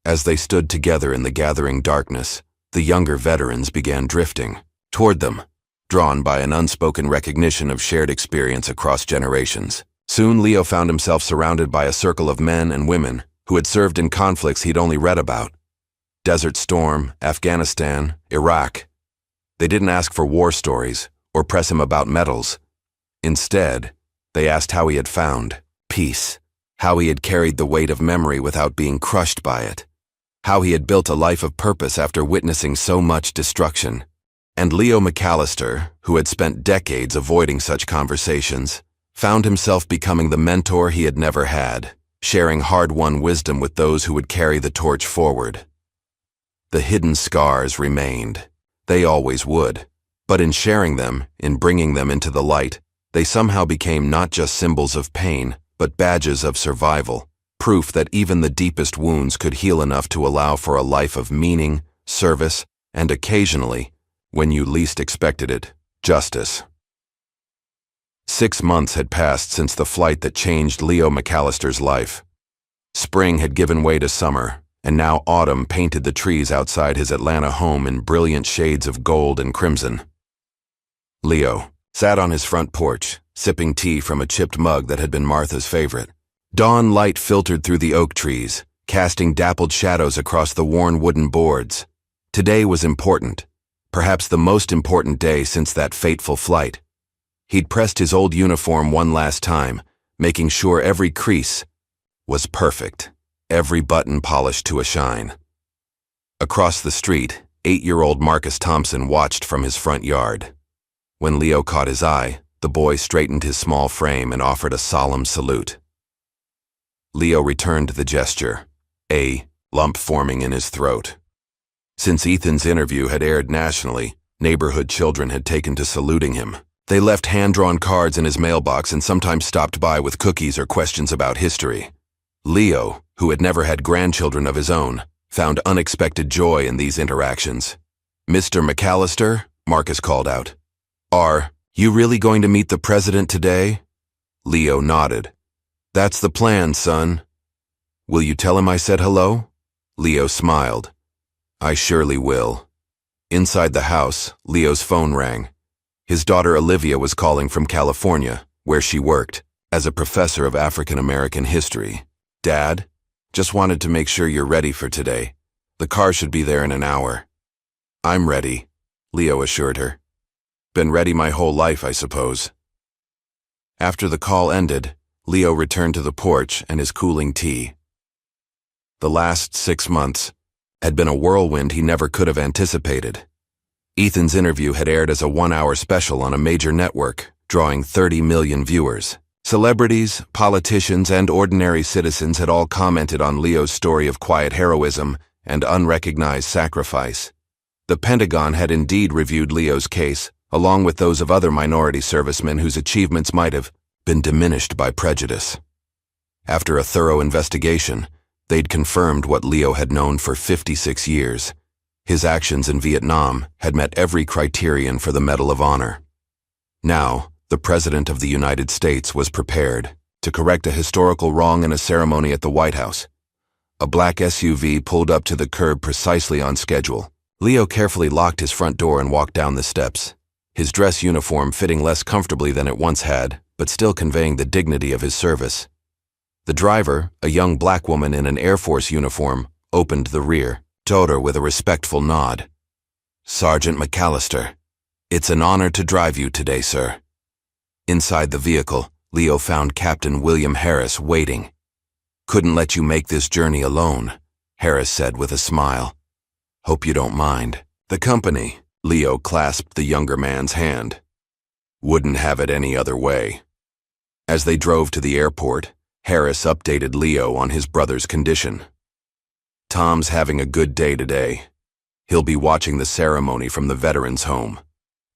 As they stood together in the gathering darkness, the younger veterans began drifting toward them, drawn by an unspoken recognition of shared experience across generations. Soon Leo found himself surrounded by a circle of men and women who had served in conflicts he'd only read about. Desert Storm, Afghanistan, Iraq. They didn't ask for war stories or press him about medals. Instead, they asked how he had found peace, how he had carried the weight of memory without being crushed by it, how he had built a life of purpose after witnessing so much destruction. And Leo McAllister, who had spent decades avoiding such conversations, found himself becoming the mentor he had never had, sharing hard-won wisdom with those who would carry the torch forward. The hidden scars remained. They always would. But in sharing them, in bringing them into the light, they somehow became not just symbols of pain, but badges of survival, proof that even the deepest wounds could heal enough to allow for a life of meaning, service, and occasionally, when you least expected it, justice. 6 months had passed since the flight that changed Leo McAllister's life. Spring had given way to summer, and now autumn painted the trees outside his Atlanta home in brilliant shades of gold and crimson. Leo sat on his front porch, sipping tea from a chipped mug that had been Martha's favorite. Dawn light filtered through the oak trees, casting dappled shadows across the worn wooden boards. Today was important, perhaps the most important day since that fateful flight. He'd pressed his old uniform one last time, making sure every crease was perfect, every button polished to a shine. Across the street, 8-year-old Marcus Thompson watched from his front yard. When Leo caught his eye, the boy straightened his small frame and offered a solemn salute. Leo returned the gesture, a lump forming in his throat. Since Ethan's interview had aired nationally, neighborhood children had taken to saluting him. They left hand-drawn cards in his mailbox and sometimes stopped by with cookies or questions about history. Leo, who had never had grandchildren of his own, found unexpected joy in these interactions. "Mr. McAllister," Marcus called out. "Are you really going to meet the president today?" Leo nodded. "That's the plan, son." "Will you tell him I said hello?" Leo smiled. "I surely will." Inside the house, Leo's phone rang. His daughter Olivia was calling from California, where she worked, as a professor of African American history. "Dad, just wanted to make sure you're ready for today. The car should be there in an hour." "I'm ready," Leo assured her. "Been ready my whole life, I suppose." After the call ended, Leo returned to the porch and his cooling tea. The last 6 months, had been a whirlwind he never could have anticipated. Ethan's interview had aired as a 1-hour special on a major network, drawing 30 million viewers. Celebrities, politicians, and ordinary citizens had all commented on Leo's story of quiet heroism and unrecognized sacrifice. The Pentagon had indeed reviewed Leo's case, along with those of other minority servicemen whose achievements might have been diminished by prejudice. After a thorough investigation, they'd confirmed what Leo had known for 56 years. His actions in Vietnam had met every criterion for the Medal of Honor. Now, the President of the United States was prepared to correct a historical wrong in a ceremony at the White House. A black SUV pulled up to the curb precisely on schedule. Leo carefully locked his front door and walked down the steps, his dress uniform fitting less comfortably than it once had, but still conveying the dignity of his service. The driver, a young black woman in an Air Force uniform, opened the rear, toed her with a respectful nod. "Sergeant McAllister, it's an honor to drive you today, sir." Inside the vehicle, Leo found Captain William Harris waiting. "Couldn't let you make this journey alone," Harris said with a smile. "Hope you don't mind." "The company," Leo clasped the younger man's hand. "Wouldn't have it any other way." As they drove to the airport, Harris updated Leo on his brother's condition. "Tom's having a good day today. He'll be watching the ceremony from the veterans' home.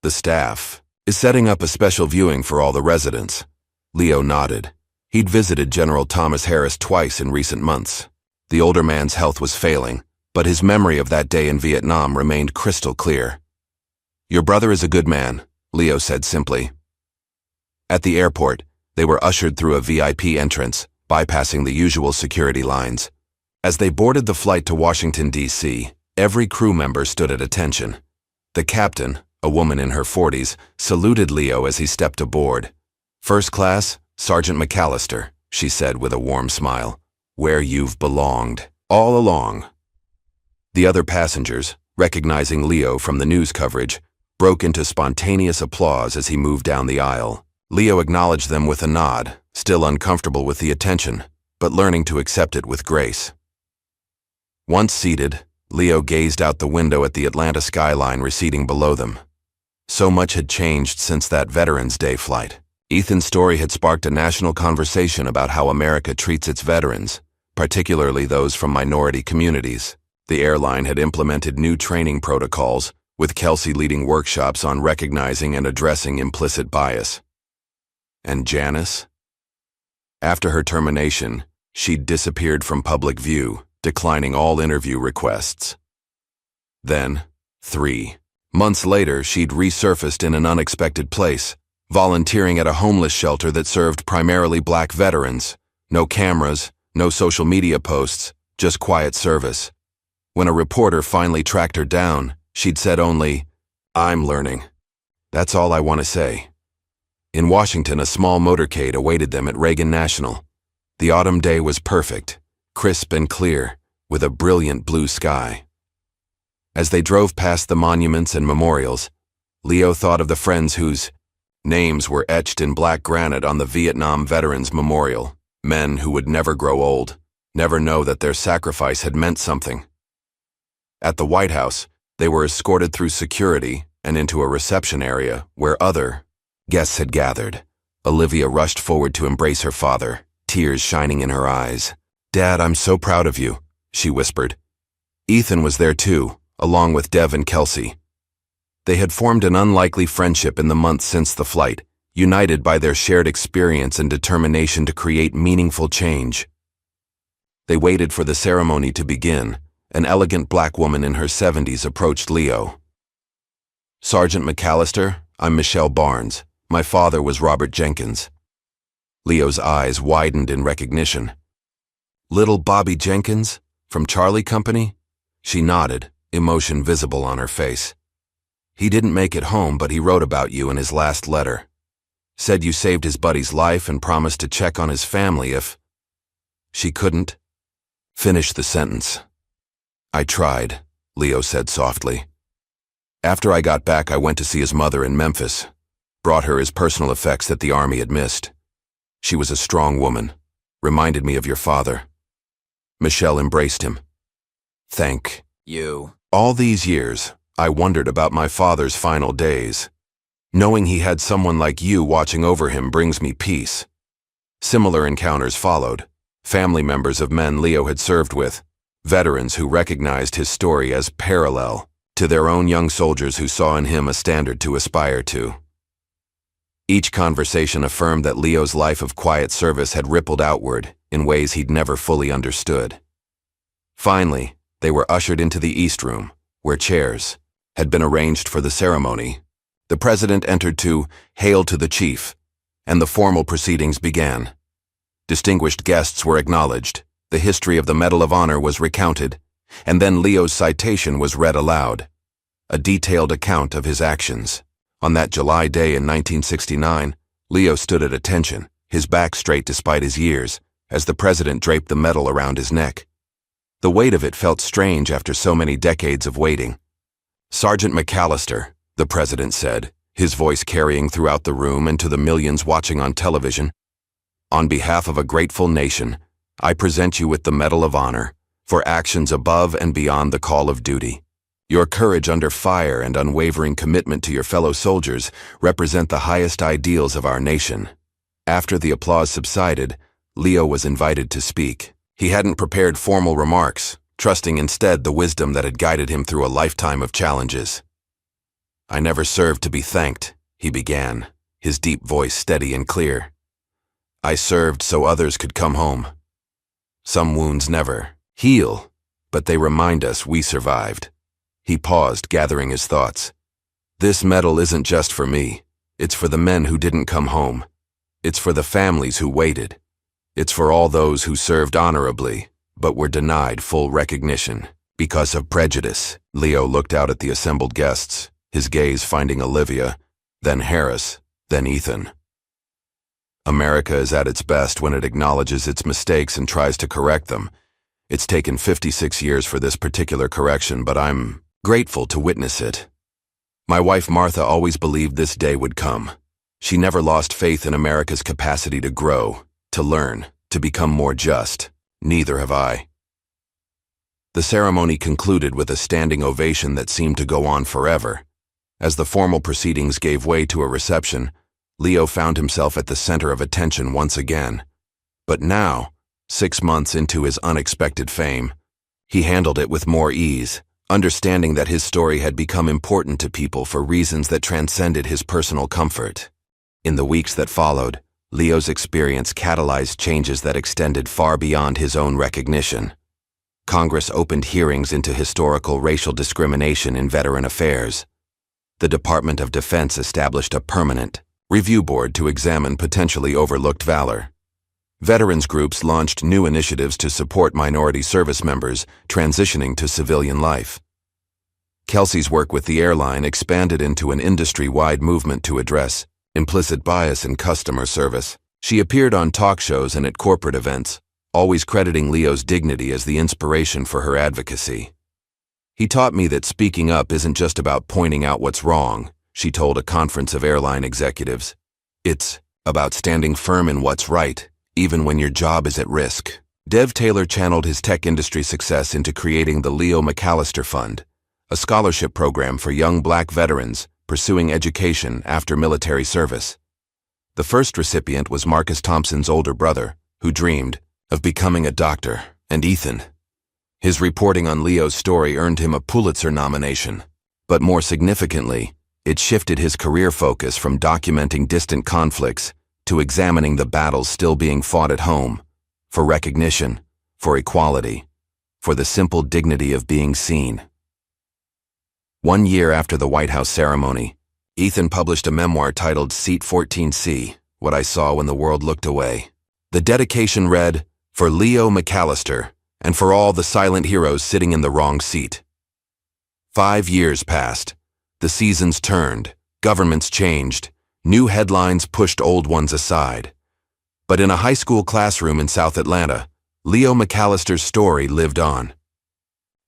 The staff is setting up a special viewing for all the residents." Leo nodded. He'd visited General Thomas Harris twice in recent months. The older man's health was failing, but his memory of that day in Vietnam remained crystal clear. "Your brother is a good man," Leo said simply. At the airport, they were ushered through a VIP entrance, bypassing the usual security lines. As they boarded the flight to Washington, D.C., every crew member stood at attention. The captain, a woman in her 40s, saluted Leo as he stepped aboard. "First class, Sergeant McAllister," she said with a warm smile. "Where you've belonged, all along." The other passengers, recognizing Leo from the news coverage, broke into spontaneous applause as he moved down the aisle. Leo acknowledged them with a nod, still uncomfortable with the attention, but learning to accept it with grace. Once seated, Leo gazed out the window at the Atlanta skyline receding below them. So much had changed since that Veterans Day flight. Ethan's story had sparked a national conversation about how America treats its veterans, particularly those from minority communities. The airline had implemented new training protocols, with Kelsey leading workshops on recognizing and addressing implicit bias. And Janice? After her termination, she'd disappeared from public view, declining all interview requests. Then, 3 months later, she'd resurfaced in an unexpected place, volunteering at a homeless shelter that served primarily black veterans. No cameras, no social media posts, just quiet service. When a reporter finally tracked her down, she'd said only, "I'm learning. That's all I want to say." In Washington, a small motorcade awaited them at Reagan National. The autumn day was perfect, crisp and clear, with a brilliant blue sky. As they drove past the monuments and memorials, Leo thought of the friends whose names were etched in black granite on the Vietnam Veterans Memorial, men who would never grow old, never know that their sacrifice had meant something. At the White House, they were escorted through security and into a reception area where other guests had gathered. Olivia rushed forward to embrace her father, tears shining in her eyes. "Dad, I'm so proud of you," she whispered. Ethan was there too, along with Dev and Kelsey. They had formed an unlikely friendship in the months since the flight, united by their shared experience and determination to create meaningful change. They waited for the ceremony to begin. An elegant black woman in her 70s approached Leo. "Sergeant McAllister, I'm Michelle Barnes. My father was Robert Jenkins." Leo's eyes widened in recognition. "Little Bobby Jenkins? From Charlie Company?" She nodded, emotion visible on her face. "He didn't make it home, but he wrote about you in his last letter. Said you saved his buddy's life and promised to check on his family if..." She couldn't finish the sentence. "I tried," Leo said softly. "After I got back, I went to see his mother in Memphis. Brought her his personal effects that the Army had missed. She was a strong woman. Reminded me of your father." Michelle embraced him. "Thank You. All these years, I wondered about my father's final days. Knowing he had someone like you watching over him brings me peace. Similar encounters followed. Family members of men Leo had served with, veterans who recognized his story as parallel to their own young soldiers who saw in him a standard to aspire to. Each conversation affirmed that Leo's life of quiet service had rippled outward in ways he'd never fully understood. Finally, they were ushered into the East Room, where chairs had been arranged for the ceremony. The president entered to "Hail to the Chief," and the formal proceedings began. Distinguished guests were acknowledged, the history of the Medal of Honor was recounted, and then Leo's citation was read aloud, a detailed account of his actions. On that July day in 1969, Leo stood at attention, his back straight despite his years, as the president draped the medal around his neck. The weight of it felt strange after so many decades of waiting. "Sergeant McAllister," the president said, his voice carrying throughout the room and to the millions watching on television, "on behalf of a grateful nation, I present you with the Medal of Honor for actions above and beyond the call of duty. Your courage under fire and unwavering commitment to your fellow soldiers represent the highest ideals of our nation." After the applause subsided, Leo was invited to speak. He hadn't prepared formal remarks, trusting instead the wisdom that had guided him through a lifetime of challenges. "I never served to be thanked," he began, his deep voice steady and clear. "I served so others could come home. Some wounds never heal, but they remind us we survived." He paused, gathering his thoughts. "This medal isn't just for me. It's for the men who didn't come home. It's for the families who waited. It's for all those who served honorably, but were denied full recognition because of prejudice." Leo looked out at the assembled guests, his gaze finding Olivia, then Harris, then Ethan. "America is at its best when it acknowledges its mistakes and tries to correct them. It's taken 56 years for this particular correction, but I'm grateful to witness it. My wife Martha always believed this day would come. She never lost faith in America's capacity to grow, to learn, to become more just. Neither have I." The ceremony concluded with a standing ovation that seemed to go on forever. As the formal proceedings gave way to a reception, Leo found himself at the center of attention once again. But now, 6 months into his unexpected fame, he handled it with more ease, understanding that his story had become important to people for reasons that transcended his personal comfort. In the weeks that followed, Leo's experience catalyzed changes that extended far beyond his own recognition. Congress opened hearings into historical racial discrimination in veteran affairs. The Department of Defense established a permanent review board to examine potentially overlooked valor. Veterans groups launched new initiatives to support minority service members transitioning to civilian life. Kelsey's work with the airline expanded into an industry-wide movement to address implicit bias in customer service. She appeared on talk shows and at corporate events, always crediting Leo's dignity as the inspiration for her advocacy. "He taught me that speaking up isn't just about pointing out what's wrong," she told a conference of airline executives. "It's about standing firm in what's right, even when your job is at risk." Dev Taylor channeled his tech industry success into creating the Leo McAllister Fund, a scholarship program for young Black veterans pursuing education after military service. The first recipient was Marcus Thompson's older brother, who dreamed of becoming a doctor, and Ethan. His reporting on Leo's story earned him a Pulitzer nomination, but more significantly, it shifted his career focus from documenting distant conflicts to examining the battles still being fought at home, for recognition, for equality, for the simple dignity of being seen. 1 year after the White House ceremony, Ethan published a memoir titled Seat 14C, What I Saw When the World Looked Away. The dedication read, "For Leo McAllister, and for all the silent heroes sitting in the wrong seat." 5 years passed. The seasons turned, governments changed, new headlines pushed old ones aside. But in a high school classroom in South Atlanta, Leo McAllister's story lived on.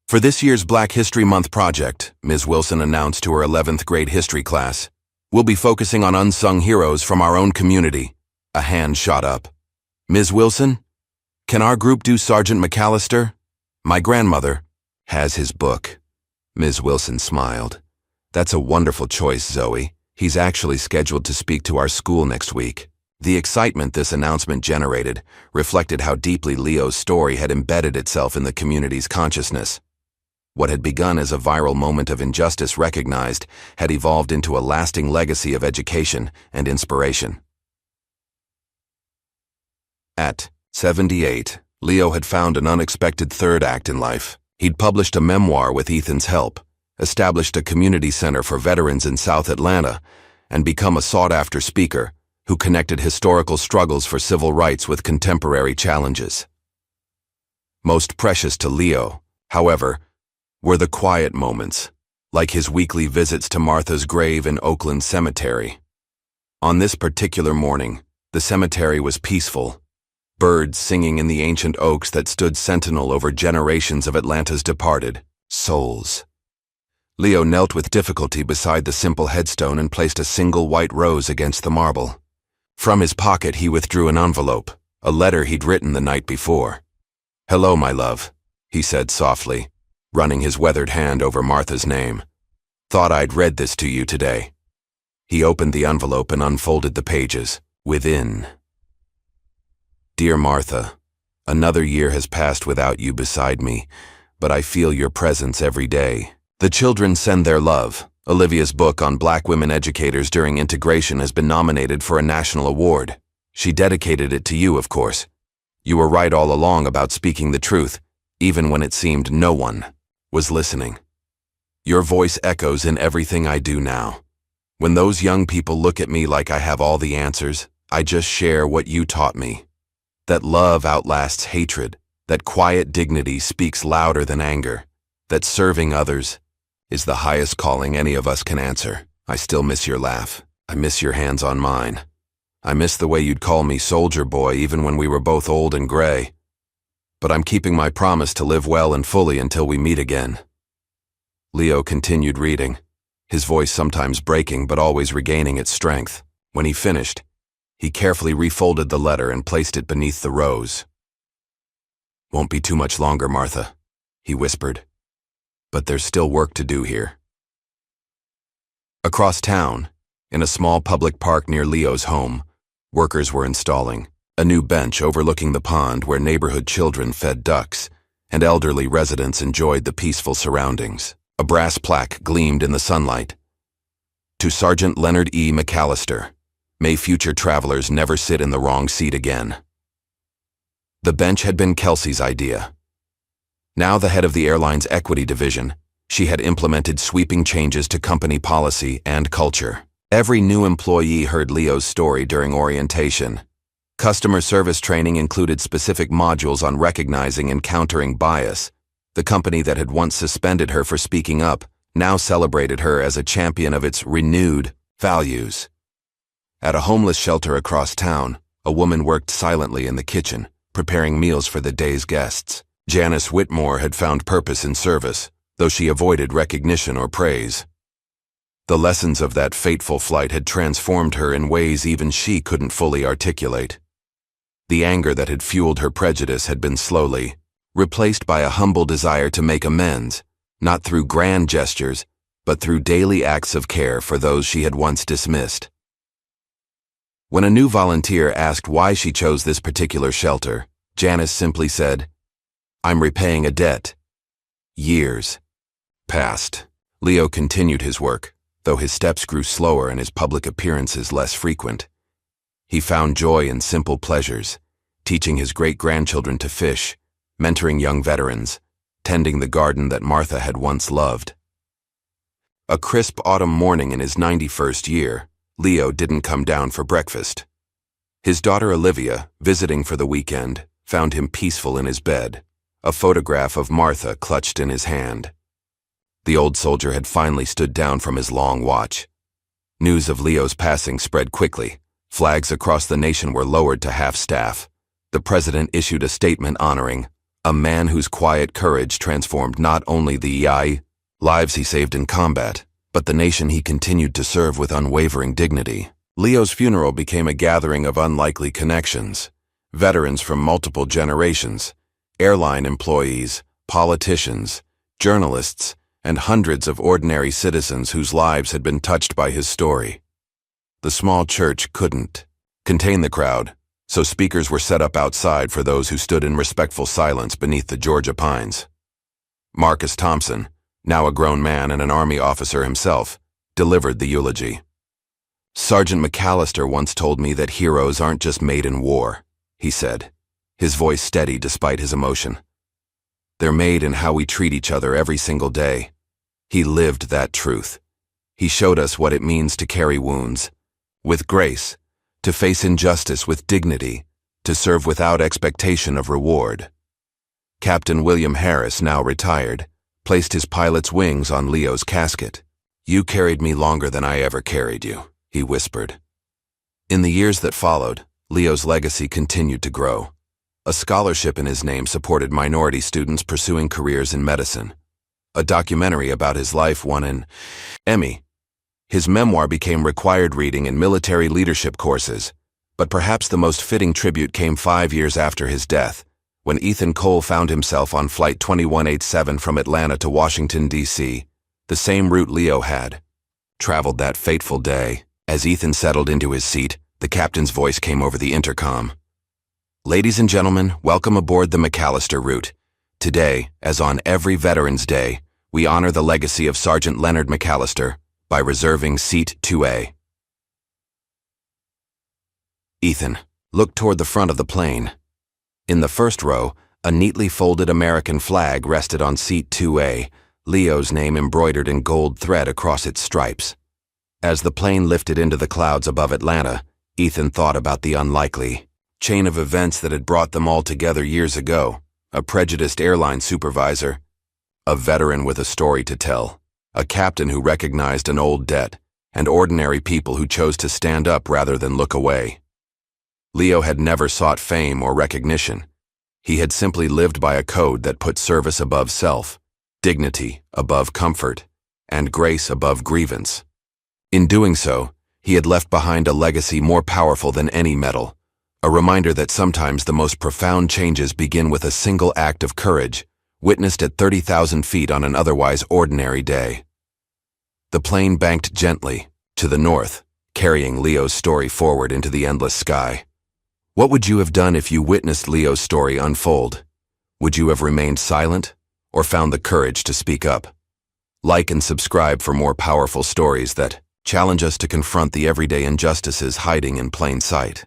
For this year's Black History Month project, Ms. Wilson announced to her 11th grade history class, "We'll be focusing on unsung heroes from our own community." A hand shot up. "Ms. Wilson, can our group do Sergeant McAllister?" My grandmother, Has his book. Ms. Wilson smiled. That's a wonderful choice, Zoe. He's actually scheduled to speak to our school next week. The excitement this announcement generated reflected how deeply Leo's story had embedded itself in the community's consciousness. What had begun as a viral moment of injustice recognized had evolved into a lasting legacy of education and inspiration. At 78, Leo had found an unexpected third act in life. He'd published a memoir with Ethan's help, established a community center for veterans in South Atlanta, and become a sought-after speaker who connected historical struggles for civil rights with contemporary challenges. Most precious to Leo, however, were the quiet moments, like his weekly visits to Martha's grave in Oakland Cemetery. On this particular morning, the cemetery was peaceful, birds singing in the ancient oaks that stood sentinel over generations of Atlanta's departed souls. Leo knelt with difficulty beside the simple headstone and placed a single white rose against the marble. From his pocket he withdrew an envelope, a letter he'd written the night before. "Hello, my love," he said softly, running his weathered hand over Martha's name. "Thought I'd read this to you today." He opened the envelope and unfolded the pages. Within: "Dear Martha, another year has passed without you beside me, but I feel your presence every day. The children send their love. Olivia's book on Black women educators during integration has been nominated for a national award. She dedicated it to you, of course. You were right all along about speaking the truth, even when it seemed no one was listening. Your voice echoes in everything I do now. When those young people look at me like I have all the answers, I just share what you taught me. That love outlasts hatred, that quiet dignity speaks louder than anger, that serving others is the highest calling any of us can answer. I still miss your laugh. I miss your hands on mine. I miss the way you'd call me soldier boy even when we were both old and gray. But I'm keeping my promise to live well and fully until we meet again." Leo continued reading, his voice sometimes breaking but always regaining its strength. When he finished, he carefully refolded the letter and placed it beneath the rose. "Won't be too much longer, Martha," he whispered. "But there's still work to do here." Across town, in a small public park near Leo's home, workers were installing a new bench overlooking the pond where neighborhood children fed ducks, and elderly residents enjoyed the peaceful surroundings. A brass plaque gleamed in the sunlight. "To Sergeant Leonard E. McAllister, may future travelers never sit in the wrong seat again." The bench had been Kelsey's idea. Now the head of the airline's equity division, she had implemented sweeping changes to company policy and culture. Every new employee heard Leo's story during orientation. Customer service training included specific modules on recognizing and countering bias. The company that had once suspended her for speaking up now celebrated her as a champion of its renewed values. At a homeless shelter across town, a woman worked silently in the kitchen, preparing meals for the day's guests. Janice Whitmore had found purpose in service, though she avoided recognition or praise. The lessons of that fateful flight had transformed her in ways even she couldn't fully articulate. The anger that had fueled her prejudice had been slowly replaced by a humble desire to make amends, not through grand gestures, but through daily acts of care for those she had once dismissed. When a new volunteer asked why she chose this particular shelter, Janice simply said, "I'm repaying a debt." Years passed. Leo continued his work, though his steps grew slower and his public appearances less frequent. He found joy in simple pleasures, teaching his great-grandchildren to fish, mentoring young veterans, tending the garden that Martha had once loved. A crisp autumn morning in his 91st year, Leo didn't come down for breakfast. His daughter Olivia, visiting for the weekend, found him peaceful in his bed, a photograph of Martha clutched in his hand. The old soldier had finally stood down from his long watch. News of Leo's passing spread quickly. Flags across the nation were lowered to half-staff. The president issued a statement honoring a man whose quiet courage transformed not only the lives he saved in combat, but the nation he continued to serve with unwavering dignity. Leo's funeral became a gathering of unlikely connections. Veterans from multiple generations, airline employees, politicians, journalists, and hundreds of ordinary citizens whose lives had been touched by his story. The small church couldn't contain the crowd, so speakers were set up outside for those who stood in respectful silence beneath the Georgia pines. Marcus Thompson, now a grown man and an Army officer himself, delivered the eulogy. "Sergeant McAllister once told me that heroes aren't just made in war," he said, his voice steady despite his emotion. "They're made in how we treat each other every single day." He lived that truth. He showed us what it means to carry wounds with grace, to face injustice with dignity, to serve without expectation of reward. Captain William Harris, now retired, placed his pilot's wings on Leo's casket. "You carried me longer than I ever carried you," he whispered. In the years that followed, Leo's legacy continued to grow. A scholarship in his name supported minority students pursuing careers in medicine. A documentary about his life won an Emmy. His memoir became required reading in military leadership courses, but perhaps the most fitting tribute came 5 years after his death, when Ethan Cole found himself on Flight 2187 from Atlanta to Washington, D.C., the same route Leo had traveled that fateful day. As Ethan settled into his seat, the captain's voice came over the intercom. "Ladies and gentlemen, welcome aboard the McAllister route. Today, as on every Veterans Day, we honor the legacy of Sergeant Leonard McAllister by reserving Seat 2A. Ethan looked toward the front of the plane. In the first row, a neatly folded American flag rested on Seat 2A, Leo's name embroidered in gold thread across its stripes. As the plane lifted into the clouds above Atlanta, Ethan thought about the unlikely chain of events that had brought them all together years ago: a prejudiced airline supervisor, a veteran with a story to tell, a captain who recognized an old debt, and ordinary people who chose to stand up rather than look away. Leo had never sought fame or recognition. He had simply lived by a code that put service above self, dignity above comfort, and grace above grievance. In doing so, he had left behind a legacy more powerful than any medal, a reminder that sometimes the most profound changes begin with a single act of courage, witnessed at 30,000 feet on an otherwise ordinary day. The plane banked gently to the north, carrying Leo's story forward into the endless sky. What would you have done if you witnessed Leo's story unfold? Would you have remained silent, or found the courage to speak up? Like and subscribe for more powerful stories that challenge us to confront the everyday injustices hiding in plain sight.